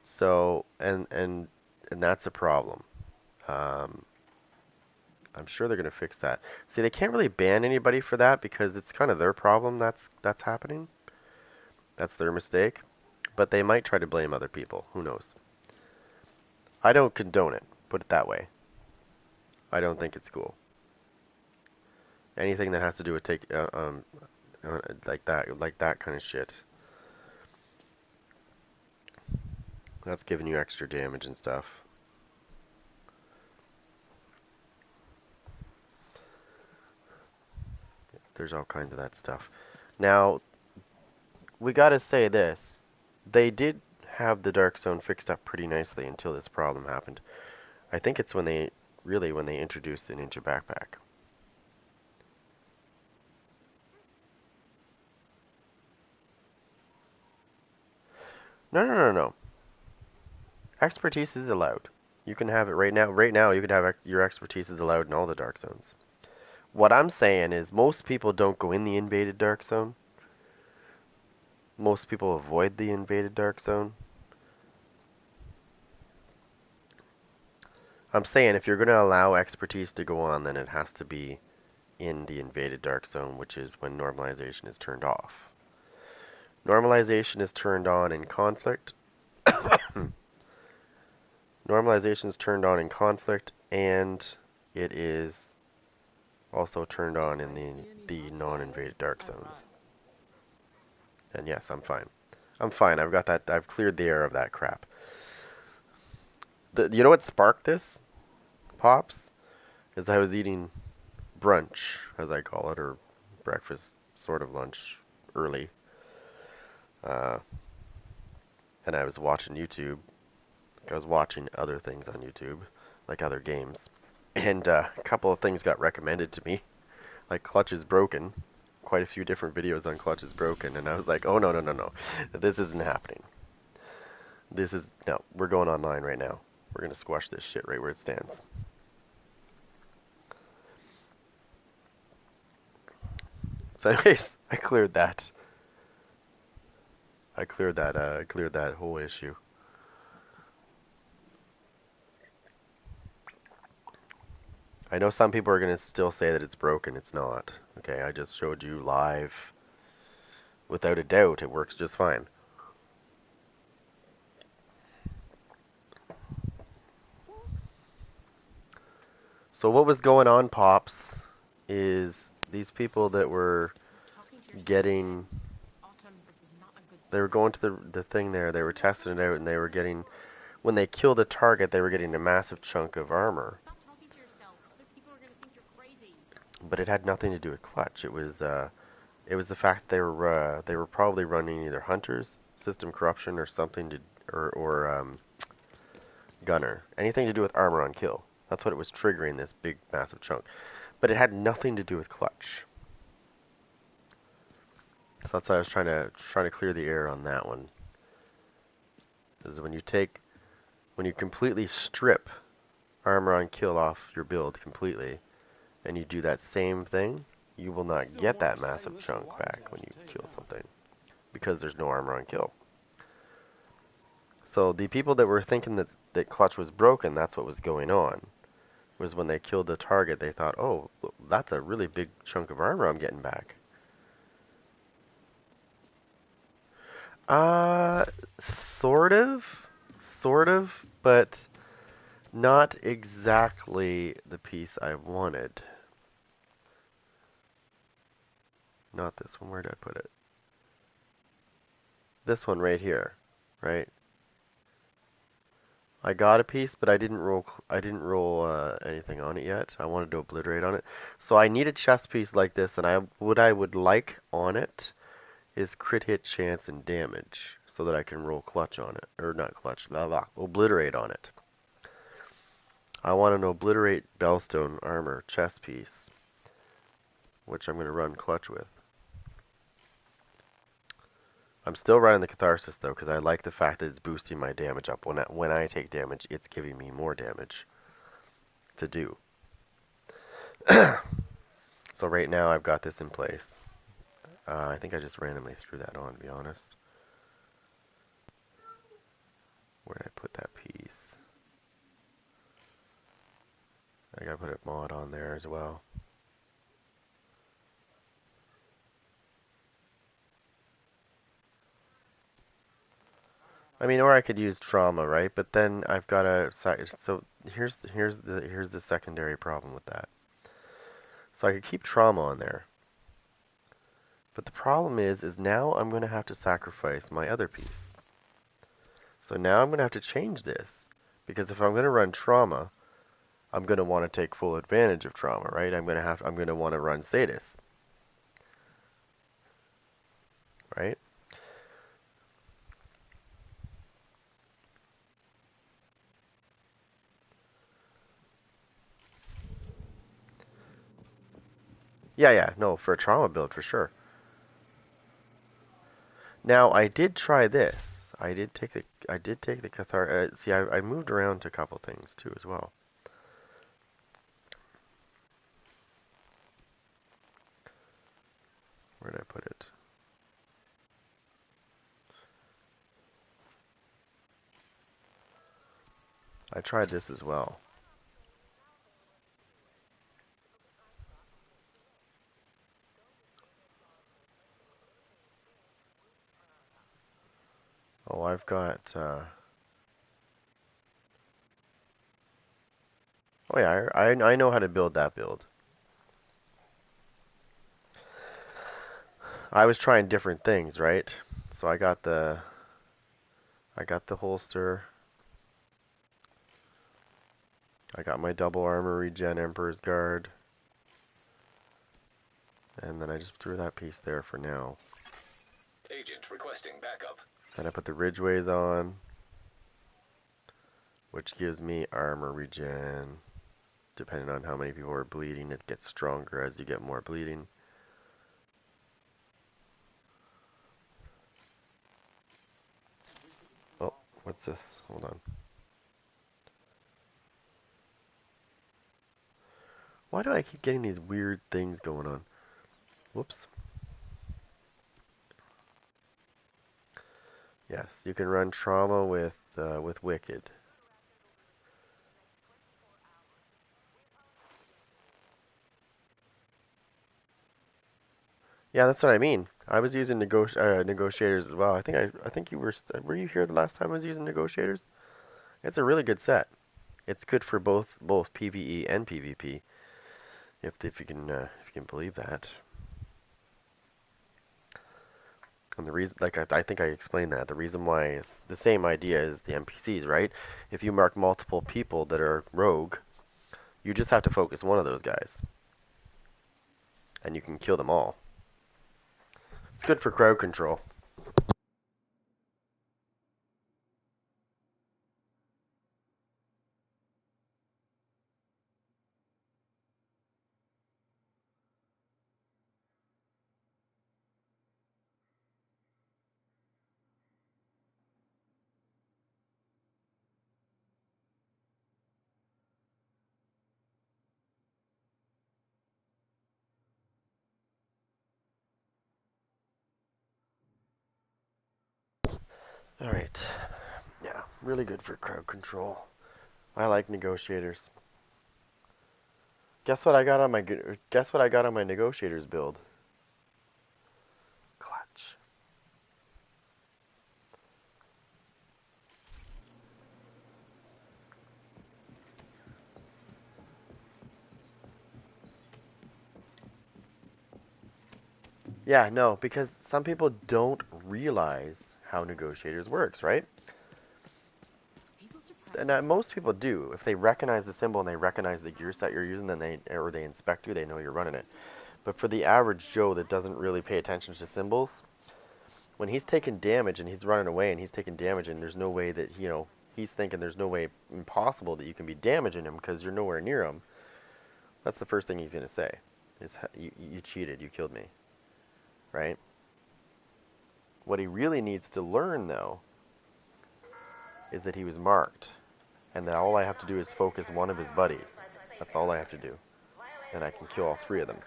So and that's a problem. Um, I'm sure they're gonna fix that. See, they can't really ban anybody for that because it's kind of their problem that's happening. That's their mistake. But they might try to blame other people. Who knows? I don't condone it. Put it that way. I don't think it's cool. Anything that has to do with like that kind of shit. That's giving you extra damage and stuff. There's all kinds of that stuff. Now, we gotta say this. They did have the Dark Zone fixed up pretty nicely until this problem happened. I think it's when they introduced the Ninja Backpack. No, no, no, no. Expertise is allowed. You can have it right now. Right now, you can have your expertise is allowed in all the Dark Zones. What I'm saying is most people don't go in the invaded Dark Zone. Most people avoid the invaded Dark Zone. I'm saying if you're going to allow expertise to go on, then it has to be in the invaded Dark Zone, which is when normalization is turned off. Normalization is turned on in conflict. Normalization is turned on in conflict, and it is also turned on in the non-invaded Dark Zones. And yes, I'm fine. I'm fine. I've got that. I've cleared the air of that crap. You know what sparked this, Pops? Is I was eating brunch, as I call it, or breakfast, sort of lunch, early. Uh, and I was watching YouTube. I was watching other things on YouTube, like other games. And a couple of things got recommended to me, like Clutch is Broken. Quite a few different videos on Clutch is Broken. And I was like, oh, no, no, no, no. This isn't happening. No, we're going online right now. We're going to squash this shit right where it stands. So anyways, I cleared that. I cleared that whole issue. I know some people are going to still say that it's broken. It's not. Okay, I just showed you live. Without a doubt, it works just fine. So what was going on, Pops, is these people that were getting... They were going to the thing there, they were testing it out, and they were getting... When they killed a target, they were getting a massive chunk of armor. But it had nothing to do with Clutch. It was the fact they were probably running either Hunters, System Corruption, or something to... or Gunner. Anything to do with armor on kill. That's what it was triggering, this big, massive chunk. But it had nothing to do with Clutch. So that's why I was trying to clear the air on that one. Because when you completely strip armor on kill off your build completely, and you do that same thing, you will not get that massive chunk back when you kill something. Because there's no armor on kill. So the people that were thinking that Clutch was broken, that's what was going on. Was when they killed the target, they thought, oh, that's a really big chunk of armor I'm getting back. Sort of, but not exactly the piece I wanted. Not this one, where did I put it? This one right here, right? I got a piece, but I didn't roll anything on it yet. I wanted to obliterate on it. So I need a chest piece like this, and what I would like on it is crit hit chance and damage, so that I can roll clutch on it, or not clutch, blah blah, obliterate on it. I want an obliterate Bellstone armor chest piece, which I'm going to run clutch with. I'm still running the Catharsis though, because I like the fact that it's boosting my damage up. When I take damage, it's giving me more damage to do. So right now I've got this in place. I think I just randomly threw that on, to be honest. Where did I put that piece? I gotta put a mod on there as well. I mean, or I could use trauma, right? But then I've got to... So here's the secondary problem with that. So I could keep trauma on there. But the problem is now I'm going to have to sacrifice my other piece. So now I'm going to have to change this. Because if I'm going to run trauma, I'm going to want to take full advantage of trauma, right? I'm going to want to run Sadist. Yeah, yeah, no, for a trauma build for sure. Now I did try this. I did take the cathar. See, I moved around to a couple things too as well. Where did I put it? I tried this as well. Oh, I've got. Oh yeah, I know how to build that build. I was trying different things, right? So I got the holster. I got my double armor regen Emperor's Guard, and then I just threw that piece there for now. Agent requesting backup. Then I put the Ridgeways on, which gives me armor regen. Depending on how many people are bleeding, it gets stronger as you get more bleeding. Oh, what's this? Hold on. Why do I keep getting these weird things going on? Whoops. Yes, you can run trauma with Wicked. Yeah, that's what I mean. I was using negotiators as well. I think you were you here the last time I was using negotiators? It's a really good set. It's good for both PvE and PvP, if you can believe that. And the reason, like I think I explained that, the reason why is the same idea as the NPCs, right? If you mark multiple people that are rogue, you just have to focus one of those guys, and you can kill them all. It's good for crowd control. All right. Yeah, really good for crowd control. I like negotiators. Guess what I got on my negotiators build? Clutch. Yeah, no, because some people don't realize how negotiators works, right? People And surprise me. most people do. If they recognize the symbol and they recognize the gear set you're using, then they inspect you, they know you're running it. But for the average Joe that doesn't really pay attention to symbols, when he's taking damage and he's running away and he's taking damage and there's no way that, he's thinking there's no way impossible that you can be damaging him because you're nowhere near him. That's the first thing he's going to say is you cheated, you killed me, right? What he really needs to learn though is that he was marked and that all I have to do is focus one of his buddies. That's all I have to do. And I can kill all three of them.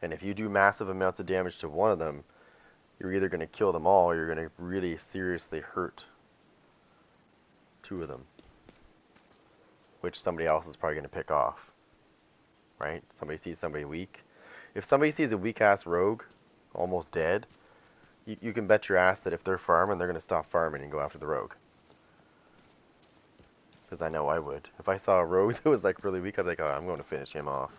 And if you do massive amounts of damage to one of them, you're either going to kill them all or you're going to really seriously hurt two of them, which somebody else is probably going to pick off, right? Somebody sees somebody weak. If somebody sees a weak ass rogue almost dead, you can bet your ass that if they're farming, they're going to stop farming and go after the rogue. Because I know I would. If I saw a rogue that was like really weak, I'd be like, oh, I'm going to finish him off.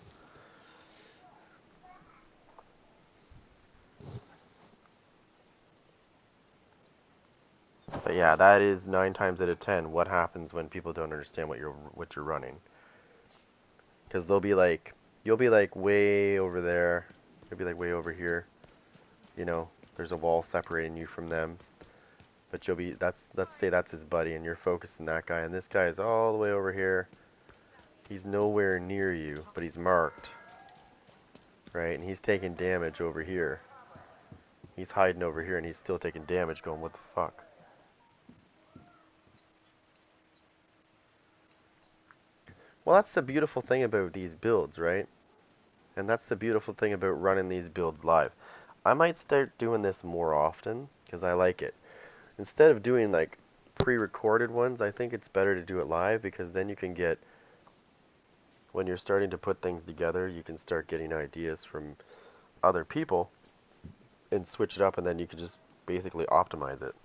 But yeah, that is 9 times out of 10 what happens when people don't understand what you're running. Because you'll be like way over there, you'll be like way over here. There's a wall separating you from them. But you'll be let's say that's his buddy, and you're focusing that guy, and this guy is all the way over here. He's nowhere near you, but he's marked, right? And he's taking damage over here. He's hiding over here, and he's still taking damage, going, what the fuck? Well, that's the beautiful thing about these builds, right? And that's the beautiful thing about running these builds live. I might start doing this more often, because I like it. Instead of doing, like, pre-recorded ones, I think it's better to do it live, because then you can get, when you're starting to put things together, you can start getting ideas from other people, and switch it up, and then you can just basically optimize it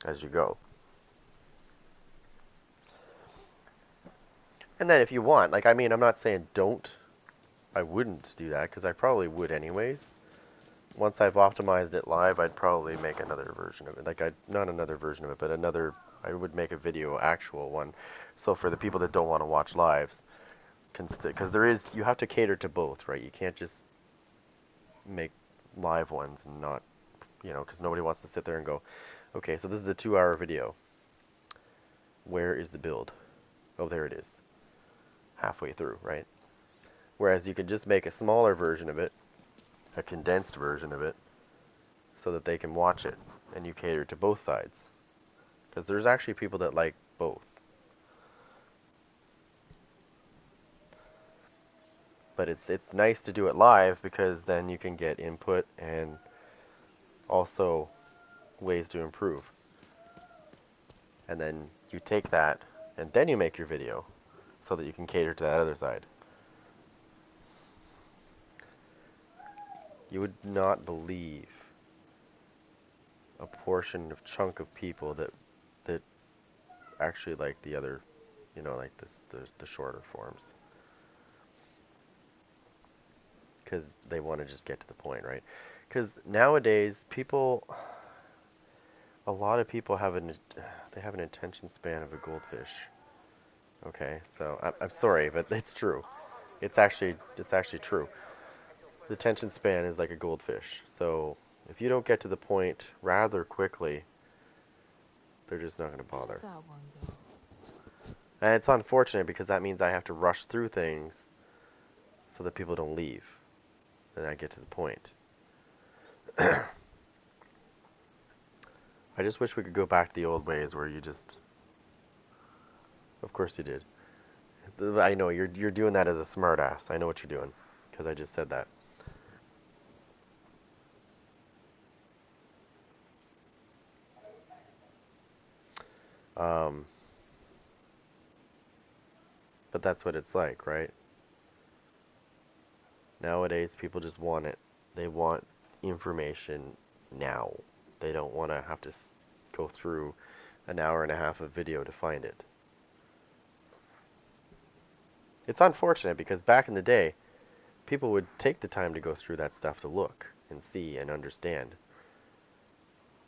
as you go. And then if you want, like, I mean, I'm not saying don't. I wouldn't do that, because I probably would anyways. Once I've optimized it live, I'd probably make another version of it. Like, not another version of it, but another, I would make a video, actual one. So for the people that don't want to watch lives, because there is, you have to cater to both, right? You can't just make live ones and not, because nobody wants to sit there and go, okay, so this is a 2-hour video. Where is the build? Oh, there it is. Halfway through, right? Whereas you can just make a smaller version of it, a condensed version of it, so that they can watch it, and you cater to both sides. Because there's actually people that like both. But it's nice to do it live, because then you can get input and also ways to improve. And then you take that, and then you make your video, so that you can cater to that other side. You would not believe a portion of chunk of people that actually like the other, like the shorter forms, because they want to just get to the point, right? Because nowadays a lot of people they have an attention span of a goldfish. Okay, so I'm sorry, but it's true. It's actually true. The attention span is like a goldfish. So if you don't get to the point rather quickly, they're just not going to bother. That one go. And it's unfortunate, because that means I have to rush through things so that people don't leave. Then I get to the point. I just wish we could go back to the old ways where you just... Of course you did. I know, you're doing that as a smartass. I know what you're doing, because I just said that. Um, but that's what it's like, right? Nowadays, people just want it. They want information now. They don't want to have to go through an hour and a half of video to find it. It's unfortunate, because back in the day, people would take the time to go through that stuff to look and see and understand.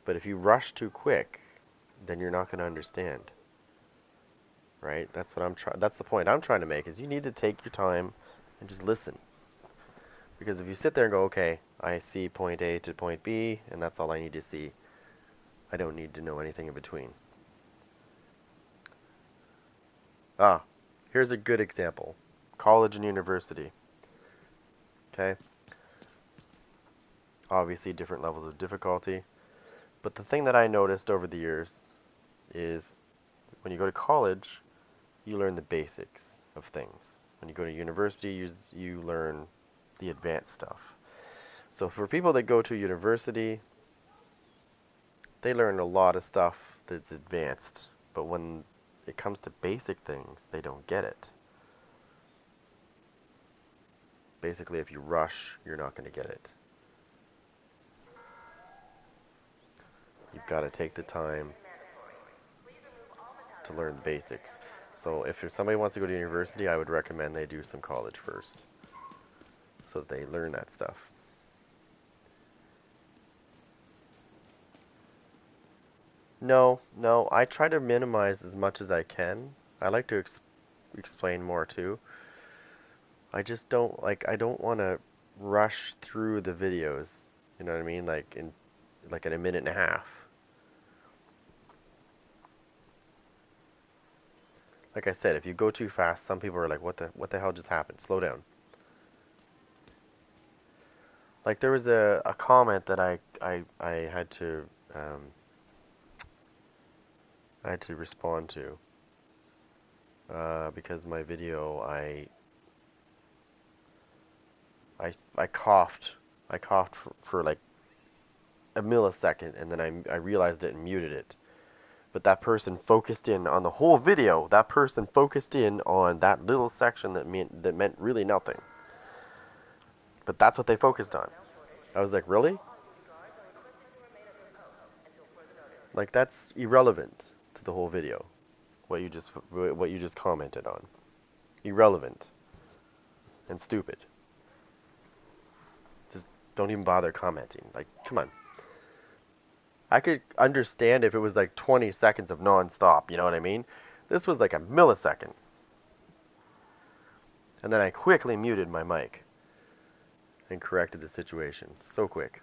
But if you rush too quick, then you're not going to understand. Right? That's the point I'm trying to make, is you need to take your time and just listen. Because if you sit there and go, okay, I see point A to point B, and that's all I need to see, I don't need to know anything in between. Ah, here's a good example. College and university. Okay? Obviously different levels of difficulty. But the thing that I noticed over the years is when you go to college, you learn the basics of things. When you go to university, you learn the advanced stuff. So for people that go to university, they learn a lot of stuff that's advanced. But when it comes to basic things, they don't get it. Basically, if you rush, you're not going to get it. You've got to take the time to learn the basics. So if somebody wants to go to university, I would recommend they do some college first, so that they learn that stuff. No, I try to minimize as much as I can. I like to explain more too. I just don't I don't want to rush through the videos. You know what I mean? Like in a minute and a half. Like I said, if you go too fast, some people are like, what the hell just happened? Slow down. Like there was a comment that I um, I had to respond to because my video I coughed. I coughed for like a millisecond, and then I realized it and muted it. But that person focused in on the whole video. That person focused in on that little section that meant really nothing. But that's what they focused on. I was like, really? Like that's irrelevant to the whole video. What you just commented on. Irrelevant and stupid. Just don't even bother commenting. Like, come on. I could understand if it was like 20 seconds of non-stop, you know what I mean? This was like a millisecond. And then I quickly muted my mic and corrected the situation. So quick.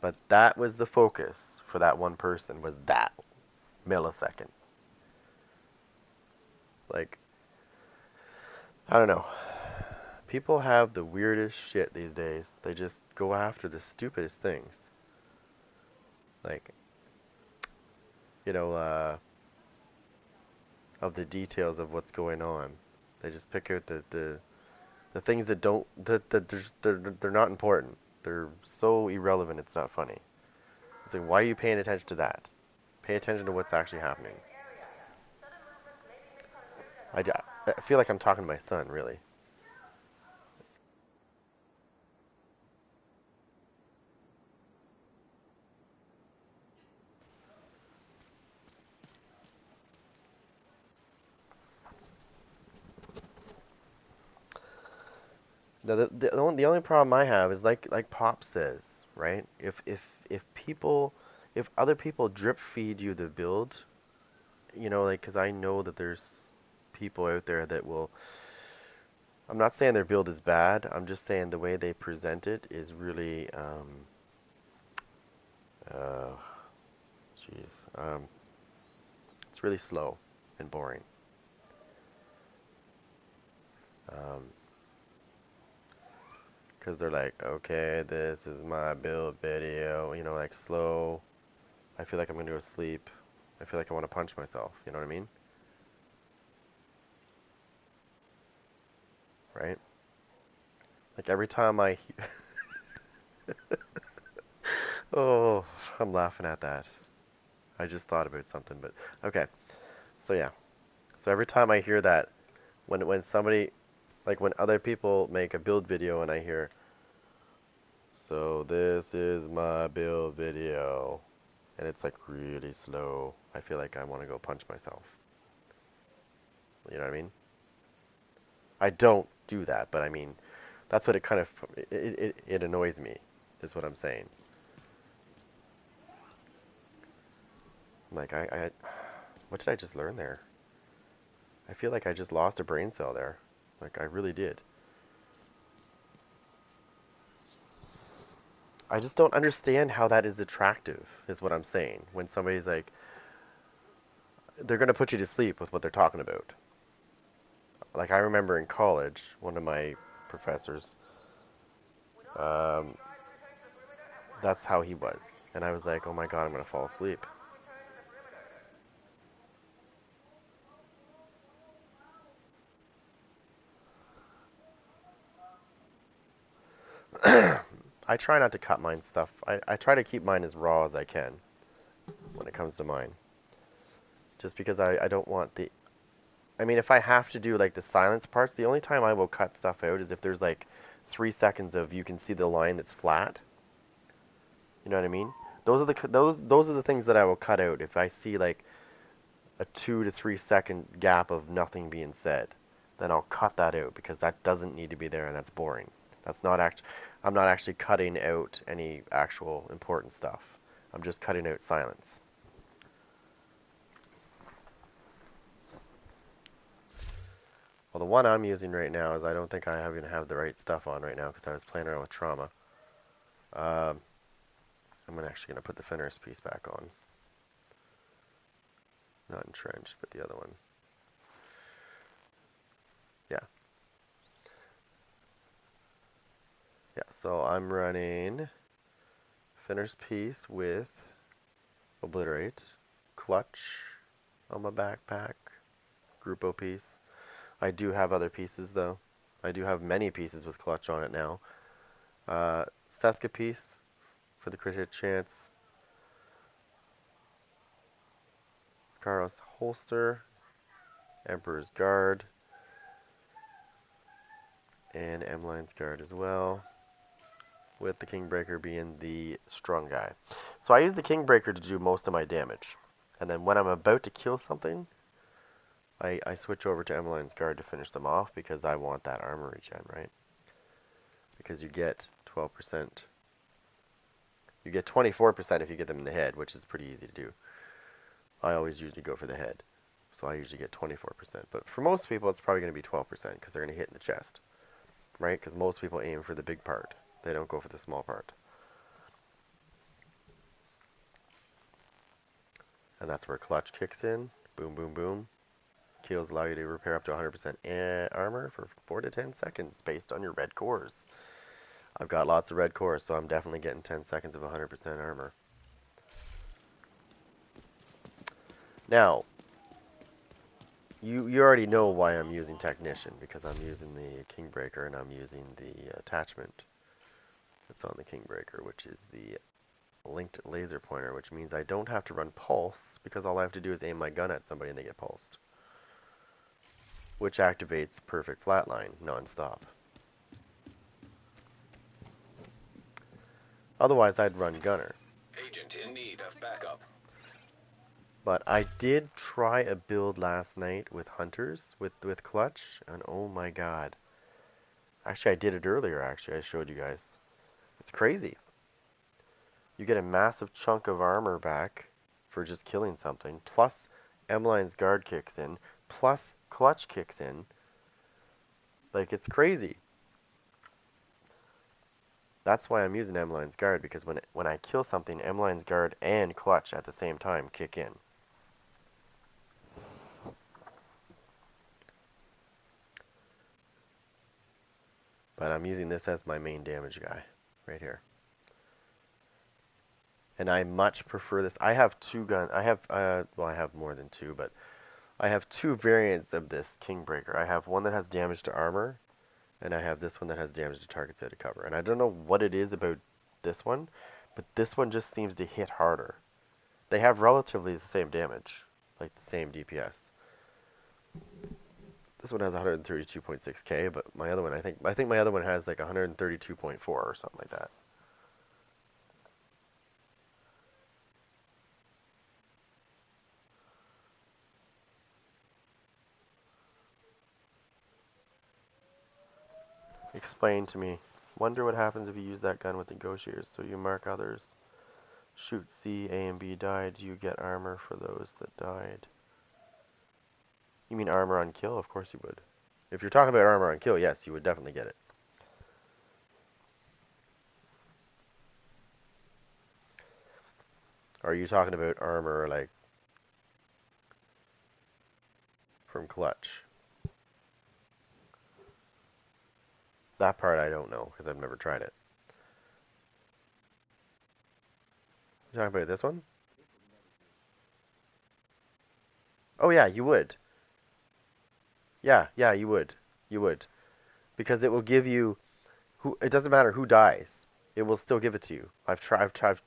But that was the focus for that one person, was that millisecond. Like, I don't know. People have the weirdest shit these days. They just go after the stupidest things. Like, you know, of the details of what's going on. They just pick out the things that don't that they're not important. They're so irrelevant. It's not funny. It's like, why are you paying attention to that? Pay attention to what's actually happening. I feel like I'm talking to my son, really. No, the only problem I have is like Pop says, right? If other people drip feed you the build, like, because I know that there's people out there that will. I'm not saying their build is bad. I'm just saying the way they present it is really, uh, jeez, it's really slow and boring. Um, because they're like, okay, this is my build video, like slow. I feel like I'm gonna go to sleep. I feel like I want to punch myself. You know what I mean? Right? Like every time oh, I'm laughing at that. I just thought about something, but okay. So yeah. So every time I hear that, when somebody, like when other people make a build video and I hear, so this is my build video, and it's like really slow, I feel like I want to go punch myself. You know what I mean? I don't do that, but I mean, that's what it kind of, it annoys me, is what I'm saying. Like, what did I just learn there? I feel like I just lost a brain cell there. Like, I really did. I just don't understand how that is attractive, is what I'm saying. When somebody's like, they're going to put you to sleep with what they're talking about. Like, I remember in college, one of my professors, um, that's how he was. And I was like, oh my God, I'm going to fall asleep. I try not to cut mine stuff. I try to keep mine as raw as I can when it comes to mine. Just because I don't want the. I mean, if I have to do like the silence parts, the only time I will cut stuff out is if there's like 3 seconds of you can see the line that's flat. You know what I mean? Those are the things that I will cut out if I see like a 2 to 3 second gap of nothing being said. Then I'll cut that out because that doesn't need to be there and that's boring. That's not act. I'm not actually cutting out any actual important stuff. I'm just cutting out silence. Well, the one I'm using right now is I don't think I even have the right stuff on right now because I was playing around with trauma. Um, I'm actually going to put the Fenris piece back on. Not entrenched, but the other one. Yeah. Yeah, so I'm running Finner's Piece with Obliterate, Clutch on my backpack, Grupo piece. I do have other pieces though. I do have many pieces with Clutch on it now. Seska piece for the crit hit chance. Karos holster, Emperor's Guard, and M-Line's Guard as well, with the Kingbreaker being the strong guy. So I use the Kingbreaker to do most of my damage. And then when I'm about to kill something, I switch over to M-Line's Guard to finish them off because I want that armor regen, right? Because you get 12%. You get 24% if you get them in the head, which is pretty easy to do. I always usually go for the head. So I usually get 24%. But for most people, it's probably going to be 12% because they're going to hit in the chest, right? Because most people aim for the big part. They don't go for the small part. And that's where Clutch kicks in. Boom, boom, boom. Kills allow you to repair up to 100% armor for 4 to 10 seconds based on your red cores. I've got lots of red cores, so I'm definitely getting 10 seconds of 100% armor. Now, you already know why I'm using Technician, because I'm using the Kingbreaker and I'm using the attachment that's on the Kingbreaker, which is the linked laser pointer, which means I don't have to run pulse, because all I have to do is aim my gun at somebody and they get pulsed. Which activates perfect flatline non-stop. Otherwise, I'd run gunner. Agent in need of backup. But I did try a build last night with hunters, with Clutch, and oh my god. Actually, I did it earlier, actually. I showed you guys. It's crazy. You get a massive chunk of armor back for just killing something, plus M-Line's Guard kicks in, plus Clutch kicks in. Like, it's crazy. That's why I'm using M-Line's Guard, because when I kill something, M-Line's Guard and Clutch at the same time kick in. But I'm using this as my main damage guy, right here. And I much prefer this. I have two guns. Well, I have more than two, but I have two variants of this Kingbreaker. I have one that has damage to armor, and I have this one that has damage to targets out of cover. And I don't know what it is about this one, but this one just seems to hit harder. They have relatively the same damage, like the same DPS. This one has 132.6k, but my other one, I think my other one has like 132.4 or something like that. Explain to me. Wonder what happens if you use that gun with negotiators. So you mark others. Shoot C, A, and B died. You get armor for those that died. You mean armor on kill? Of course you would. If you're talking about armor on kill, yes, you would definitely get it. Are you talking about armor like from Clutch? That part I don't know because I've never tried it. You talking about this one? Oh yeah, you would. Yeah, you would. You would. Because it will give you who it doesn't matter who dies. It will still give it to you. I've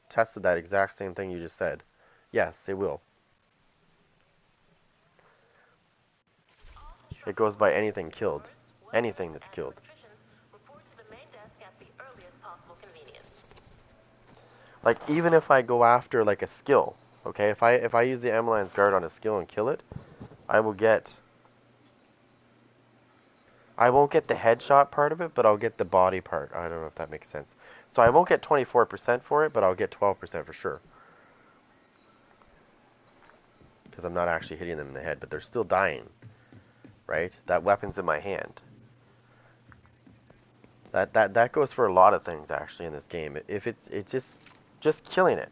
tested that exact same thing you just said. Yes, it will. It goes by anything killed. Anything that's killed. Like even if I go after like a skill, okay? If I use the M-Line's Guard on a skill and kill it, I will get I won't get the headshot part of it, but I'll get the body part. I don't know if that makes sense. So I won't get 24% for it, but I'll get 12% for sure. Because I'm not actually hitting them in the head, but they're still dying, right? That weapon's in my hand. That goes for a lot of things actually in this game. If it's just killing it.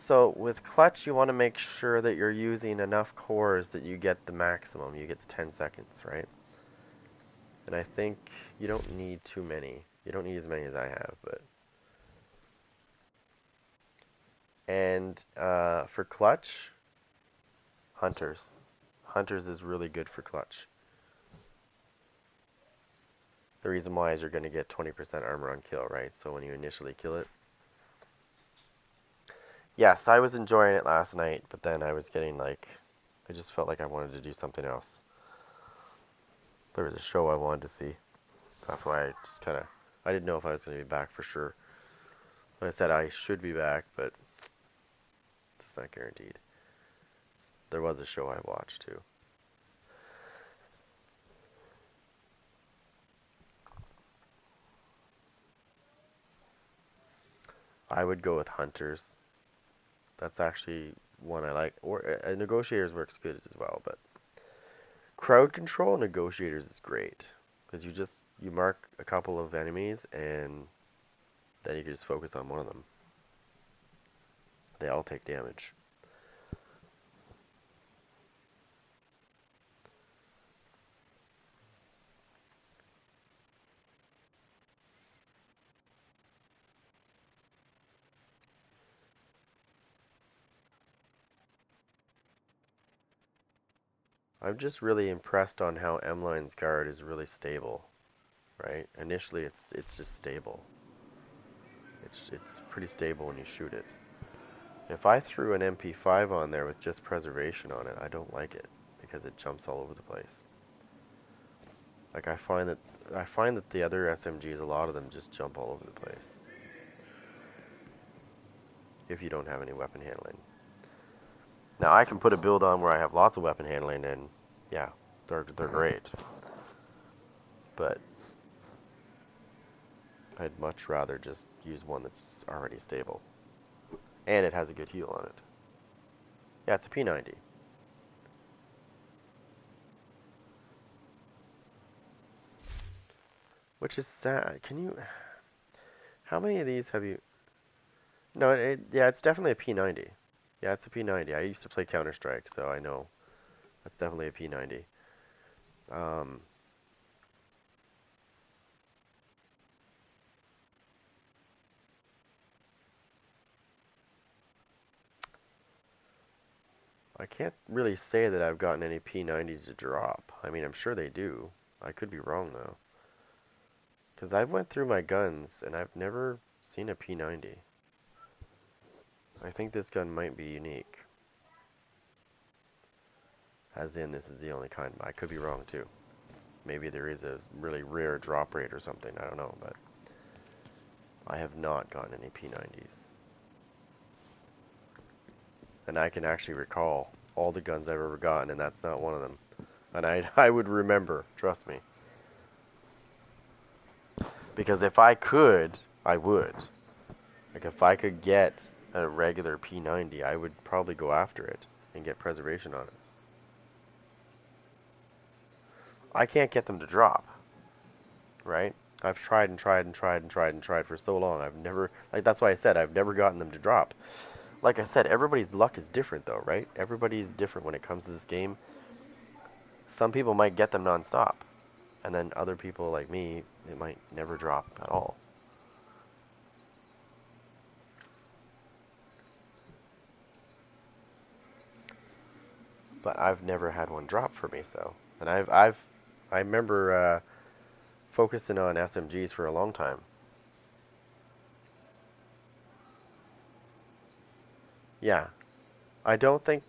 So with clutch, you want to make sure that you're using enough cores that you get the maximum. You get the 10 seconds, right? And I think you don't need too many. You don't need as many as I have, but. And for clutch, hunters. Hunters is really good for clutch. The reason why is you're going to get 20% armor on kill, right? So when you initially kill it. Yes, I was enjoying it last night, but then I was getting like, I just felt like I wanted to do something else. There was a show I wanted to see. That's why I just kind of, I didn't know if I was going to be back for sure. Like I said, I should be back, but it's not guaranteed. There was a show I watched too. I would go with hunters. That's actually one I like. Or negotiators works good as well, but crowd control negotiators is great because you mark a couple of enemies and then you can just focus on one of them. They all take damage. I'm just really impressed on how M-Line's guard is really stable, right? Initially it's just stable. It's pretty stable when you shoot it. If I threw an MP5 on there with just preservation on it, I don't like it because it jumps all over the place. Like I find that the other SMGs, a lot of them just jump all over the place if you don't have any weapon handling. Now I can put a build on where I have lots of weapon handling and yeah, they're great. But I'd much rather just use one that's already stable. And it has a good heal on it. Yeah, it's a P90. Which is sad. Can you... How many of these have you... No, yeah, it's definitely a P90. Yeah, it's a P90. I used to play Counter-Strike, so I know. That's definitely a P90. Um, I can't really say that I've gotten any P90s to drop. I mean, I'm sure they do. I could be wrong, though. Because I've went through my guns, and I've never seen a P90. I think this gun might be unique. As in, this is the only kind. I could be wrong, too. Maybe there is a really rare drop rate or something. I don't know, but I have not gotten any P90s. And I can actually recall all the guns I've ever gotten, and that's not one of them. And I would remember, trust me. Because if I could, I would. Like if I could get a regular P90, I would probably go after it and get preservation on it. I can't get them to drop, right? I've tried and tried and tried and tried and tried for so long. I've never, like that's why I said I've never gotten them to drop. Like I said, everybody's luck is different though, right? Everybody's different when it comes to this game. Some people might get them nonstop, and then other people like me, it might never drop at all. But I've never had one drop for me, so. And I remember focusing on SMGs for a long time. Yeah, I don't think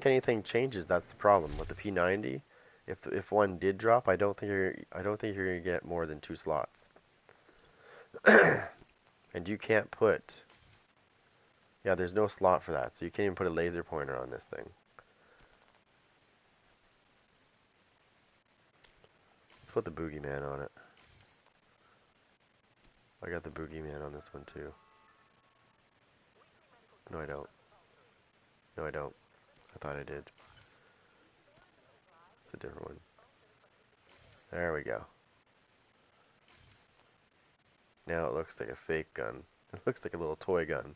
anything changes. That's the problem with the P90. If one did drop, I don't think you're gonna get more than 2 slots. And you can't put, yeah, there's no slot for that, so you can't even put a laser pointer on this thing. Let's put the boogeyman on it. I got the boogeyman on this one too. No, I don't. No, I don't. I thought I did. It's a different one. There we go. Now it looks like a fake gun. It looks like a little toy gun.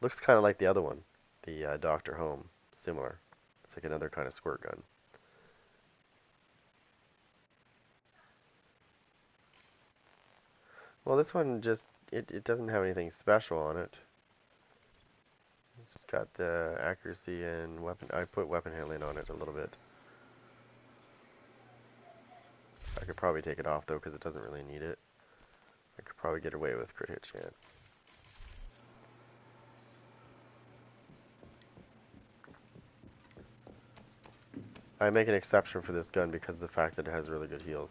Looks kind of like the other one, the Dr. Home. Similar. It's like another kind of squirt gun. Well, this one just, it doesn't have anything special on it. It's just got accuracy and weapon. I put weapon handling on it a little bit. I could probably take it off though because it doesn't really need it. I could probably get away with crit hit chance. I make an exception for this gun because of the fact that it has really good heals.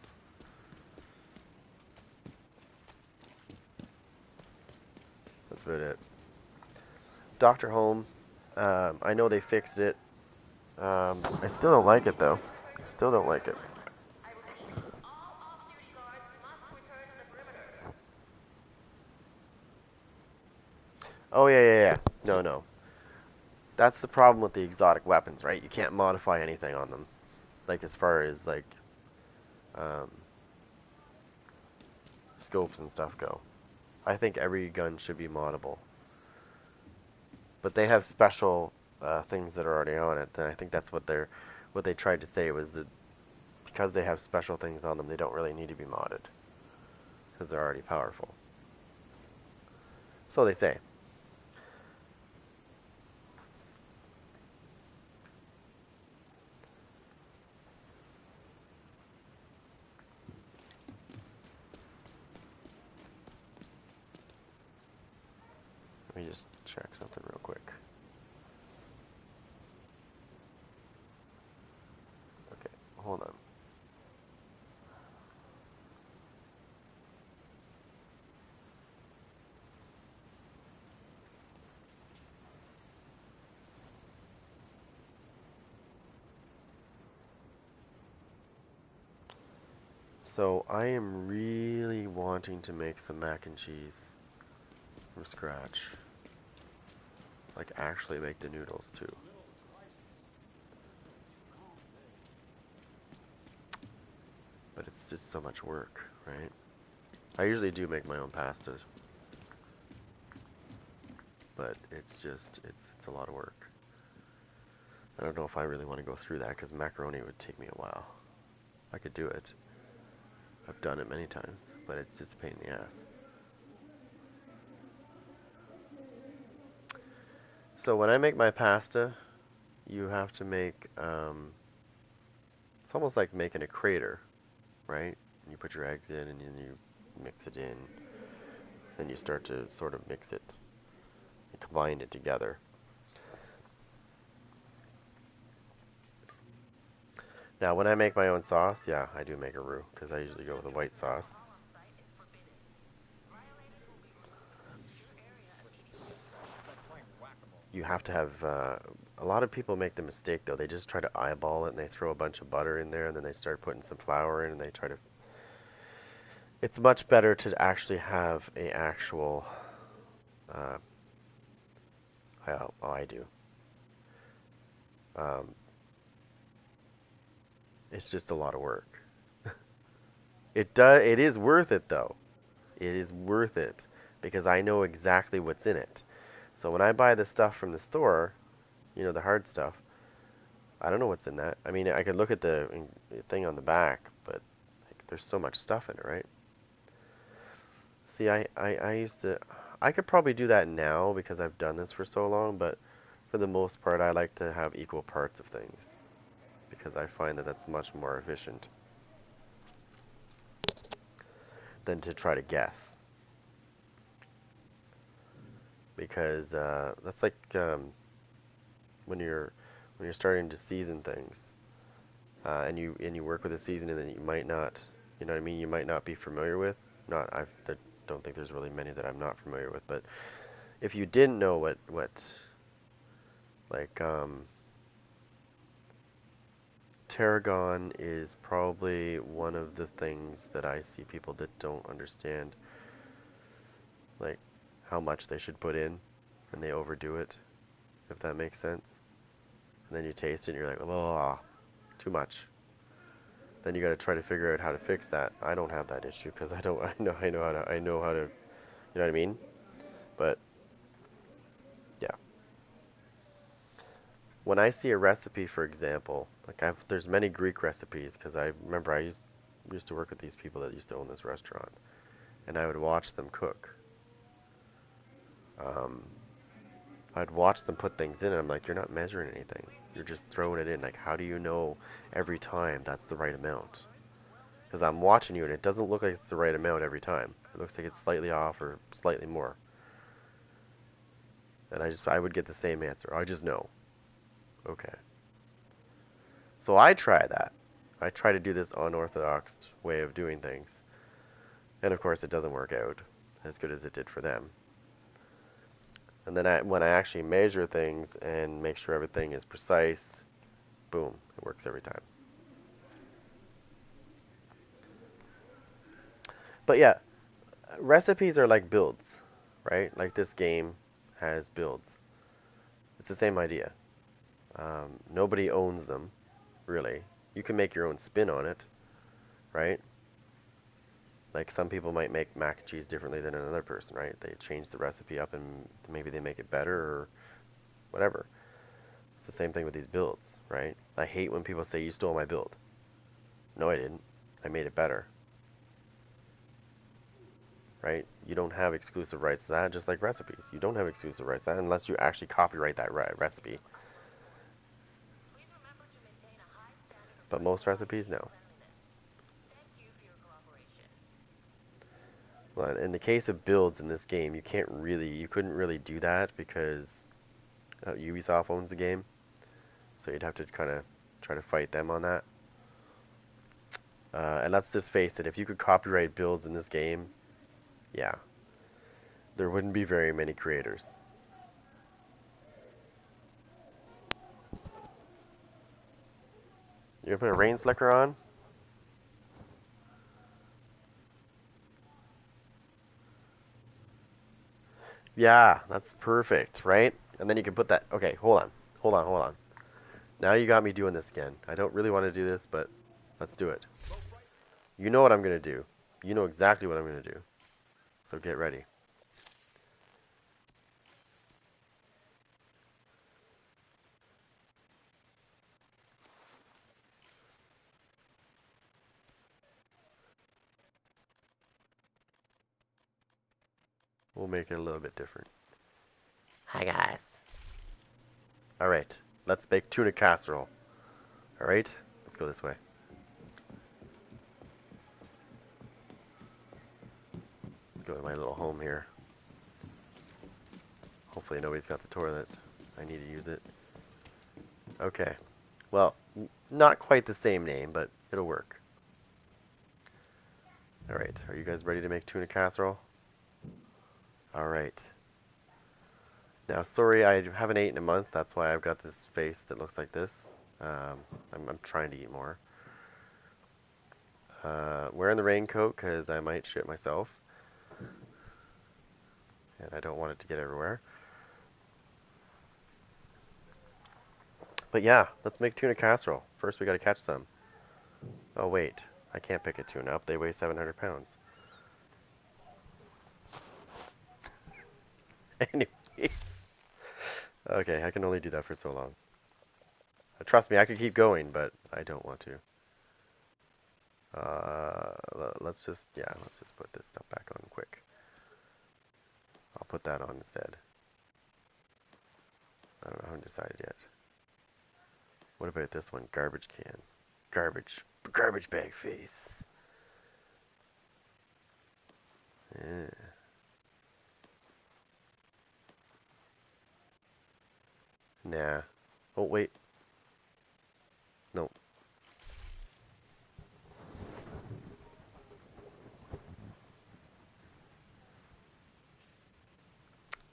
That's about it. Dr. Home, I know they fixed it. I still don't like it though. Still don't like it. Oh yeah. No, no. That's the problem with the exotic weapons, right? You can't modify anything on them. Like as far as like um, scopes and stuff go. I think every gun should be moddable. But they have special things that are already on it, and I think that's what they tried to say was that because they have special things on them, they don't really need to be modded because they're already powerful. So they say. Let me just check something real quick. Okay, hold on. So I am really wanting to make some mac and cheese from scratch. Like actually make the noodles too. But it's just so much work, right? I usually do make my own pasta, but it's just it's a lot of work. I don't know if I really want to go through that because macaroni would take me a while. I could do it. I've done it many times, but it's just a pain in the ass. So when I make my pasta, you have to make, it's almost like making a crater, right? You put your eggs in and then you mix it in, then you start to sort of mix it and combine it together. Now when I make my own sauce, yeah, I do make a roux because I usually go with a white sauce. You have to have, a lot of people make the mistake though, they just try to eyeball it and they throw a bunch of butter in there and then they start putting some flour in and they try to, it's much better to actually have a actual, uh, I do. Um, it's just a lot of work. It is worth it though. It is worth it because I know exactly what's in it. So when I buy the stuff from the store, you know, the hard stuff, I don't know what's in that. I mean, I could look at the thing on the back, but like, there's so much stuff in it, right? See, I used to, I could probably do that now because I've done this for so long, but for the most part, I like to have equal parts of things because I find that that's much more efficient than to try to guess. Because that's like when you're starting to season things, and you work with a seasoning that you might not, you know what I mean, you might not be familiar with. Not I don't think there's really many that I'm not familiar with, but if you didn't know what like tarragon is probably one of the things that I see people that don't understand, like how much they should put in, and they overdo it, if that makes sense. And then you taste it and you're like, oh, too much. Then you got to try to figure out how to fix that. I don't have that issue because I don't. I know how to. You know what I mean? But yeah, when I see a recipe, for example, like there's many Greek recipes because I remember I used to work with these people that used to own this restaurant, and I would watch them cook. Um, I'd watch them put things in, and I'm like, you're not measuring anything. You're just throwing it in. Like, how do you know every time that's the right amount? Because I'm watching you, and it doesn't look like it's the right amount every time. It looks like it's slightly off or slightly more. And I would get the same answer. I just know. Okay. So I try that. I try to do this unorthodox way of doing things. And of course, it doesn't work out as good as it did for them. And then when I actually measure things and make sure everything is precise, boom, it works every time. But yeah, recipes are like builds, right? Like this game has builds. It's the same idea. Nobody owns them, really. You can make your own spin on it, right? Like some people might make mac and cheese differently than another person, right? They change the recipe up and maybe they make it better or whatever. It's the same thing with these builds, right? I hate when people say you stole my build. No, I didn't. I made it better, right? You don't have exclusive rights to that, just like recipes. You don't have exclusive rights to that unless you actually copyright that recipe. But most recipes, no. Well, in the case of builds in this game, you couldn't really do that because Ubisoft owns the game, so you'd have to kind of try to fight them on that. And let's just face it, if you could copyright builds in this game, yeah, there wouldn't be very many creators. You gonna put a rain slicker on? Yeah, that's perfect, right? And then you can put that. Okay, hold on. Now you got me doing this again. I don't really want to do this, but let's do it. You know what I'm gonna do. You know exactly what I'm gonna do. So get ready. We'll make it a little bit different. Hi guys. All right, let's make tuna casserole. All right, let's go this way. Let's go to my little home here. Hopefully nobody's got the toilet. I need to use it. Okay. Well, not quite the same name, but it'll work. All right, are you guys ready to make tuna casserole? All right. Now, sorry, I haven't eaten in a month. That's why I've got this face that looks like this. I'm trying to eat more. Wearing the raincoat because I might shit myself. And I don't want it to get everywhere. But yeah, let's make tuna casserole. First, we gotta catch some. Oh, wait. I can't pick a tuna up. They weigh 700 pounds. Anyway. Okay, I can only do that for so long. Trust me, I could keep going, but I don't want to. Let's just put this stuff back on quick. I'll put that on instead. I don't know, I haven't decided yet. What about this one? Garbage can. Garbage bag face. Yeah. Nah. Oh, wait. No.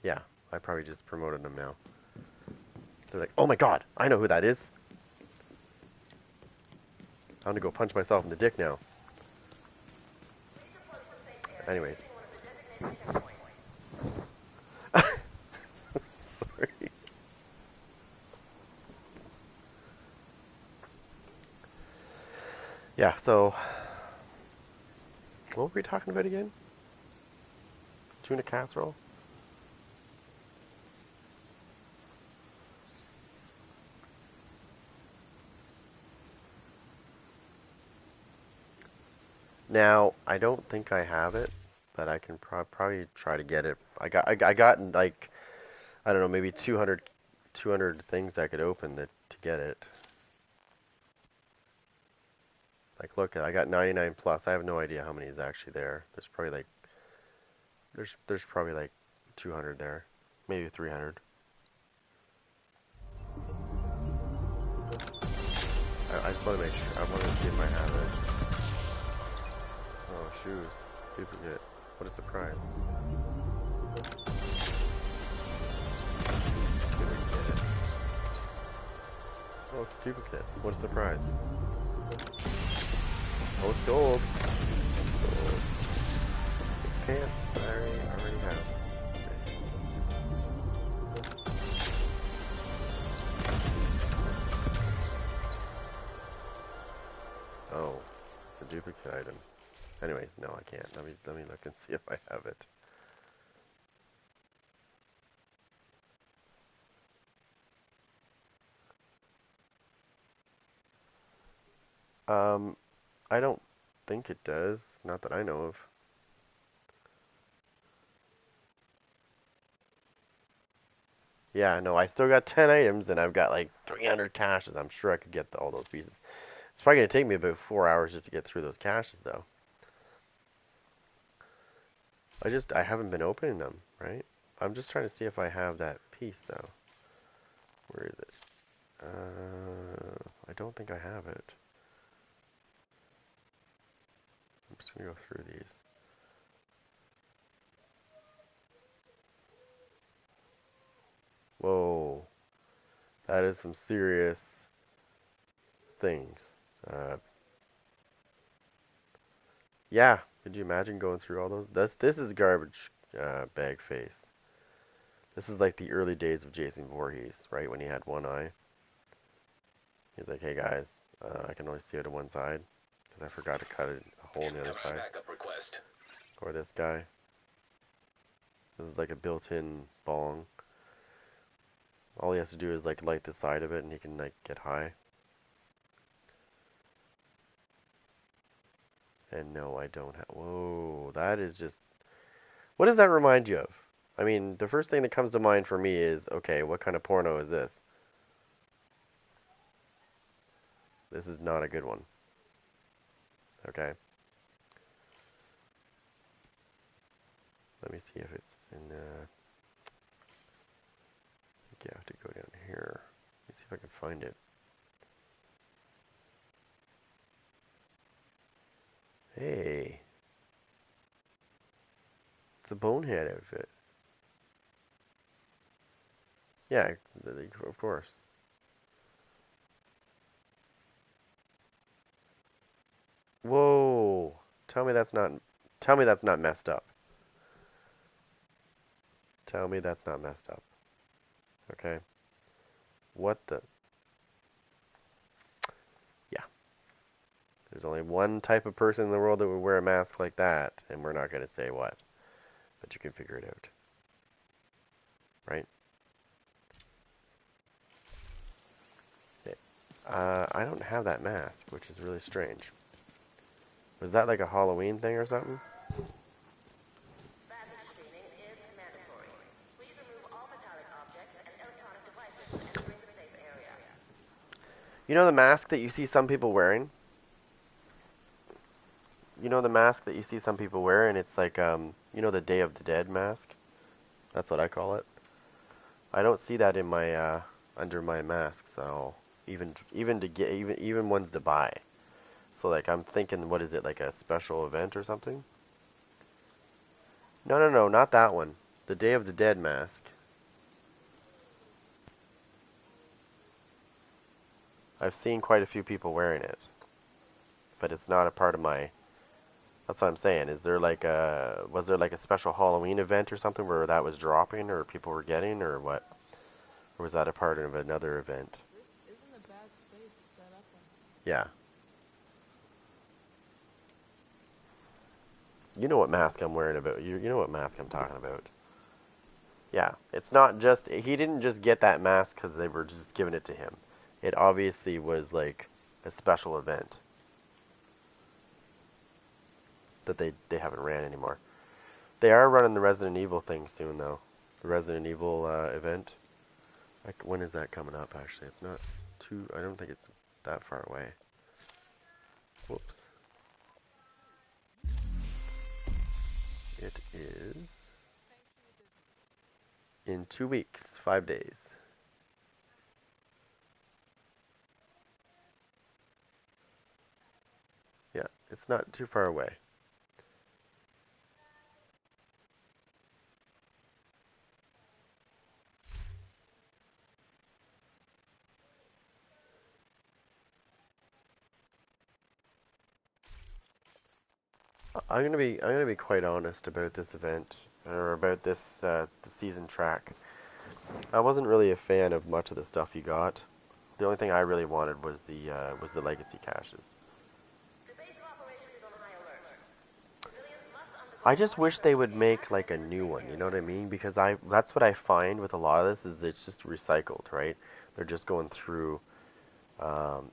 Yeah, I probably just promoted them now. They're like, oh my god, I know who that is. I'm gonna go punch myself in the dick now. Anyways. Sorry. Yeah, so what were we talking about again? Tuna casserole? Now, I don't think I have it, but I can probably try to get it. I got like, I don't know, maybe 200 things I could open to get it. Like, look, I got 99 plus. I have no idea how many is actually there. There's probably like 200 there, maybe 300. I just want to make sure. I want to see if I have it. Oh, shoes, duplicate. What a surprise! Didn't get it. Oh, it's a duplicate. What a surprise! Oh, it's gold. Gold. It's pants. I already have. Nice. Oh, it's a duplicate item. Anyways, no, I can't. Let me look and see if I have it. Um, I don't think it does. Not that I know of. Yeah, no, I still got 10 items and I've got like 300 caches. I'm sure I could get all those pieces. It's probably gonna take me about 4 hours just to get through those caches, though. I haven't been opening them, right? I'm just trying to see if I have that piece, though. Where is it? I don't think I have it. I'm just gonna go through these. Whoa, that is some serious things. Yeah, could you imagine going through all those? This is garbage bag face. This is like the early days of Jason Voorhees, right? When he had one eye. He's like, hey guys, I can only see out of one side because I forgot to cut a hole in the other Incoming side. backup request. Or this guy. This is like a built-in bong. All he has to do is like light the side of it and he can like get high. And no, I don't have. Whoa, that is just. What does that remind you of? I mean, the first thing that comes to mind for me is, okay, what kind of porno is this? This is not a good one. Okay. Let me see if it's in. I think you have to go down here. Let me see if I can find it. Hey, it's a bonehead outfit. Yeah, of course. Whoa. Tell me that's not tell me that's not messed up. Tell me that's not messed up. Okay. What the Yeah. There's only one type of person in the world that would wear a mask like that, and we're not going to say what. But you can figure it out. Right? Okay. I don't have that mask, which is really strange. Was that like a Halloween thing or something? Baggage screening is mandatory. Please remove all metallic objects and electronic devices when entering the safe area. You know the mask that you see some people wearing? You know the mask that you see some people wear, and it's like, you know the Day of the Dead mask? That's what I call it. I don't see that in my, under my masks at all. Even to get, even ones to buy. So like, I'm thinking, what is it, like a special event or something? No, no, no, not that one. The Day of the Dead mask. I've seen quite a few people wearing it. But it's not a part of my, that's what I'm saying. Was there like a special Halloween event or something where that was dropping or people were getting or what? Or was that a part of another event? This isn't a bad space to set up in. Yeah. You know what mask I'm wearing about. You know what mask I'm talking about. Yeah. It's not just, he didn't just get that mask because they were just giving it to him. It obviously was like a special event. that they haven't ran anymore. They are running the Resident Evil thing soon, though. The Resident Evil event. Like, when is that coming up, actually? It's not too... I don't think it's that far away. Whoops. It is in 2 weeks, 5 days. Yeah, it's not too far away. I'm gonna be quite honest about this event, or about this the season track. I wasn't really a fan of much of the stuff you got. The only thing I really wanted was the legacy caches. The base of operations is on high alert. Civilians must undergo I just wish they monitoring would in make like a access new one, controlled you know what I areas. mean? Because that's what I find with a lot of this is it's just recycled, right? They're just going through.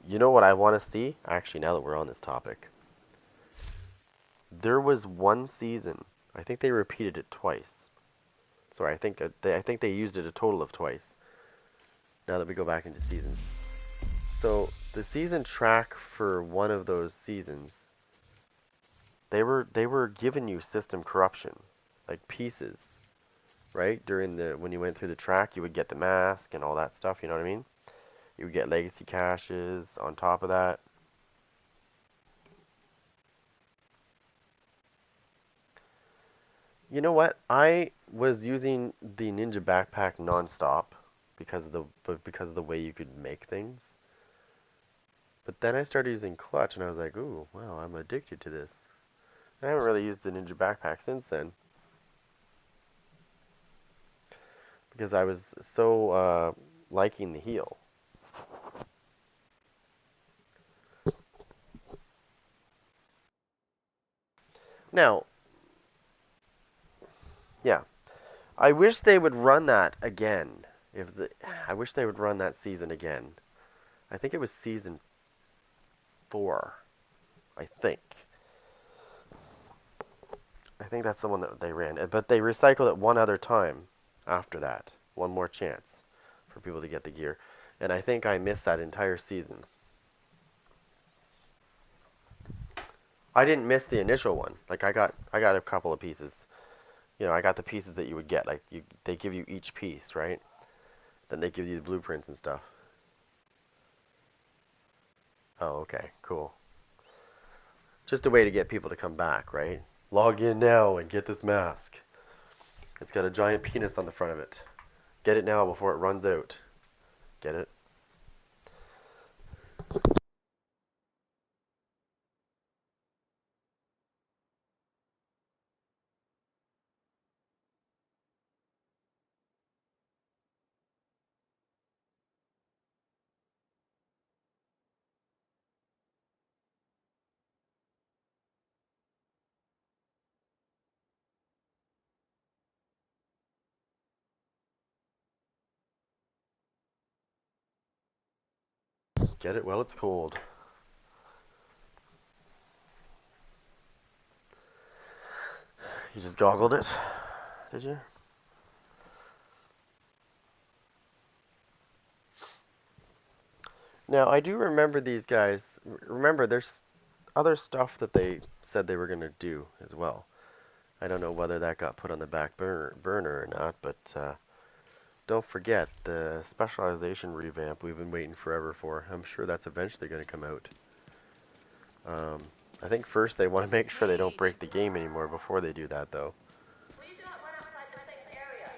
You know what I want to see? Actually, now that we're on this topic, there was one season. I think they repeated it twice. Sorry, I think they used it a total of twice. Now that we go back into seasons, so the season track for one of those seasons, they were giving you system corruption, like pieces, right? During the when you went through the track, you would get the mask and all that stuff. You know what I mean? You would get legacy caches on top of that. You know what? I was using the Ninja backpack nonstop because of the way you could make things. But then I started using Clutch, and I was like, ooh, wow, I'm addicted to this. I haven't really used the Ninja backpack since then because I was so liking the heal. Now, yeah, I wish they would run that again. I wish they would run that season again. I think it was season 4. I think. I think that's the one that they ran. But they recycled it one other time after that. One more chance for people to get the gear. And I think I missed that entire season. I didn't miss the initial one. Like I got a couple of pieces. You know, I got the pieces that you would get. Like they give you each piece, right? Then they give you the blueprints and stuff. Oh, okay, cool. Just a way to get people to come back, right? Log in now and get this mask. It's got a giant penis on the front of it. Get it now before it runs out. Get it? Get it while it's cold. You just goggled it, did you? Now, I do remember these guys. Remember, there's other stuff that they said they were going to do as well. I don't know whether that got put on the back burner or not, but don't forget the specialization revamp we've been waiting forever for. I'm sure that's eventually going to come out. Um, I think first they want to make sure they don't break the game anymore before they do that, though. Please do not run outside the safe area.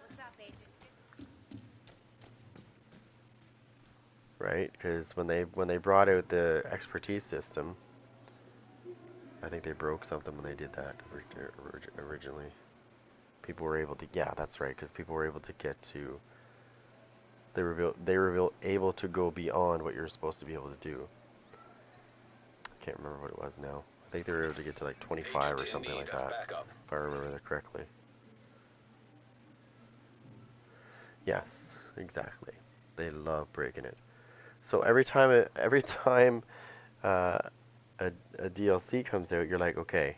What's up, Agent? Right? Because when they brought out the expertise system, I think they broke something when they did that originally. People were able to, yeah, that's right, because people were able to get to, they were able to go beyond what you're supposed to be able to do. I can't remember what it was now. I think they were able to get to like 25 or Agent in something need like of that, backup. if I remember that correctly. Yes, exactly. They love breaking it. So every time uh, a DLC comes out, you're like, okay,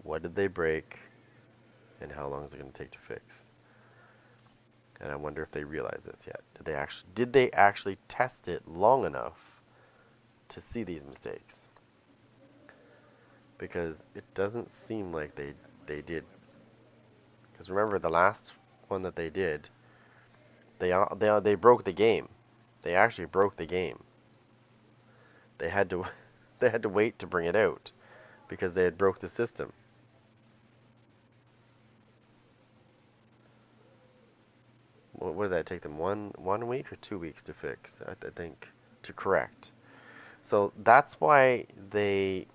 What did they break? And how long is it going to take to fix? And I wonder if they realize this yet. Did they actually test it long enough to see these mistakes? Because it doesn't seem like they did. Because remember the last one that they did, they broke the game. They actually broke the game. They had to they had to wait to bring it out because they had broke the system. What did that take them? One week or 2 weeks to fix? I think to correct. So that's why they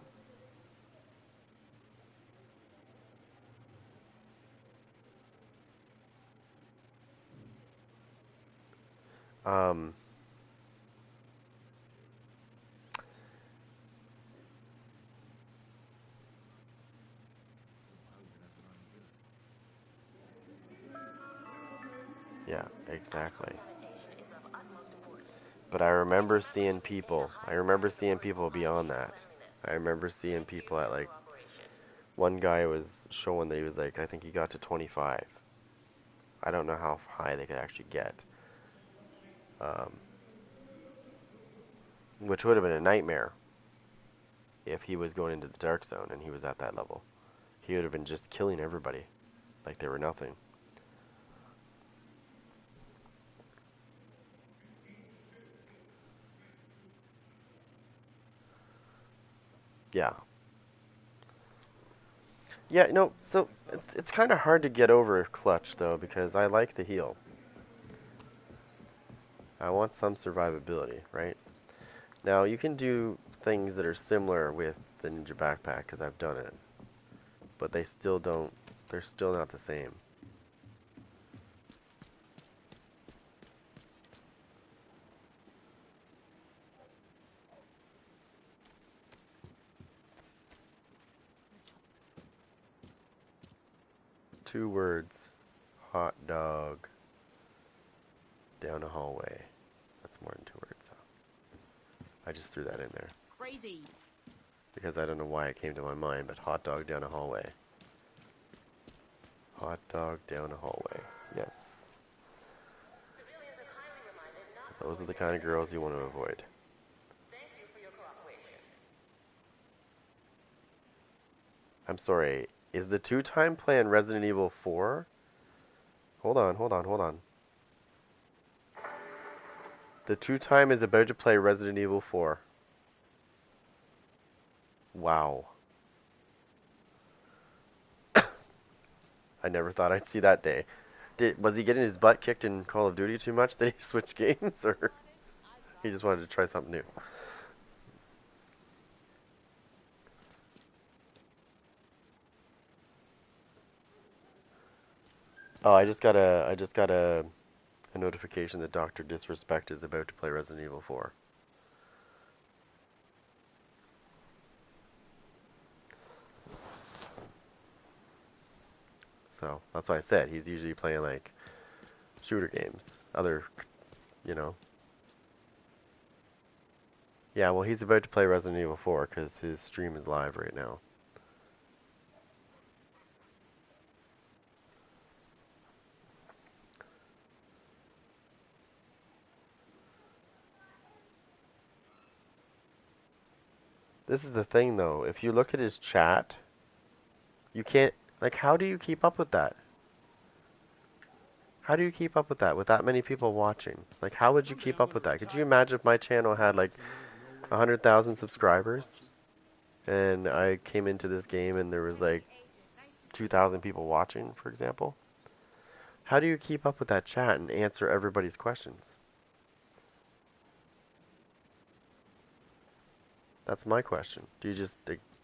um yeah, exactly. Sanitation is of utmost importance. But I remember Priority seeing for people beyond operational that. cleanliness. I remember seeing Thank you people for at your like cooperation. one guy was showing that he was like I think he got to 25. I don't know how high they could actually get, um, which would have been a nightmare if he was going into the dark zone and he was at that level. He would have been just killing everybody like they were nothing. Yeah. Yeah, no, so it's kind of hard to get over clutch though because I like the heal. I want some survivability, right? Now you can do things that are similar with the ninja backpack because I've done it, but they still don't. They're still not the same. Two words: hot dog down a hallway. That's more than two words. So I just threw that in there Crazy. because I don't know why it came to my mind, but hot dog down a hallway. Hot dog down a hallway. Yes. Civilians are kindly reminded not to Those are hoist the their kind of weapons girls in you want to public. avoid. Thank you for your cooperation. I'm sorry. Is the two-time playing Resident Evil 4? Hold on, hold on, hold on. The two-time is about to play Resident Evil 4. Wow. I never thought I'd see that day. Was he getting his butt kicked in Call of Duty too much that he switched games, or he just wanted to try something new? Oh, I just got a notification that Dr. Disrespect is about to play Resident Evil 4. So that's why I said he's usually playing like shooter games, other, you know. Yeah, well, he's about to play Resident Evil 4 because his stream is live right now. This is the thing, though. If you look at his chat, you can't, like, how do you keep up with that? How do you keep up with that many people watching? Like, how would you keep up with that? Could you imagine if my channel had like 100,000 subscribers and I came into this game and there was like 2,000 people watching, for example? How do you keep up with that chat and answer everybody's questions? That's my question. Do you just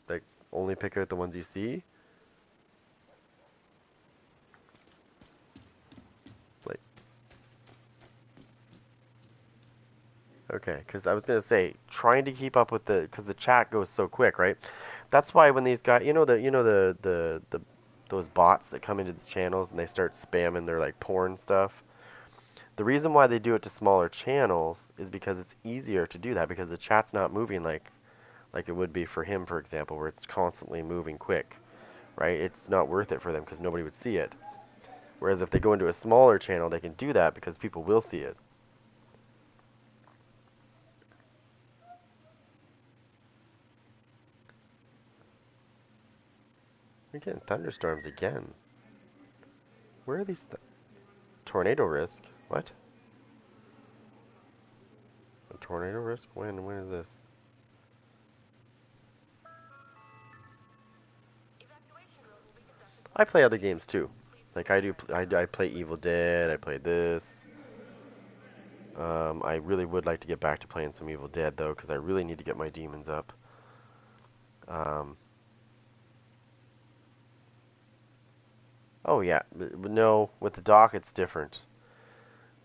like only pick out the ones you see? Like, okay, because I was gonna say trying to keep up with because the chat goes so quick, right? That's why when these guys, those bots that come into the channels and they start spamming their like porn stuff. The reason why they do it to smaller channels is because it's easier to do that because the chat's not moving like it would be for him, for example, where it's constantly moving quick. right? It's not worth it for them because nobody would see it. Whereas if they go into a smaller channel, they can do that because people will see it. We're getting thunderstorms again. Where are these tornado risk? What? A tornado risk? When? When is this? I play other games too. Like I do, I play Evil Dead. I play this. I really would like to get back to playing some Evil Dead though, because I really need to get my demons up. Um, oh yeah, but no, with the dock it's different.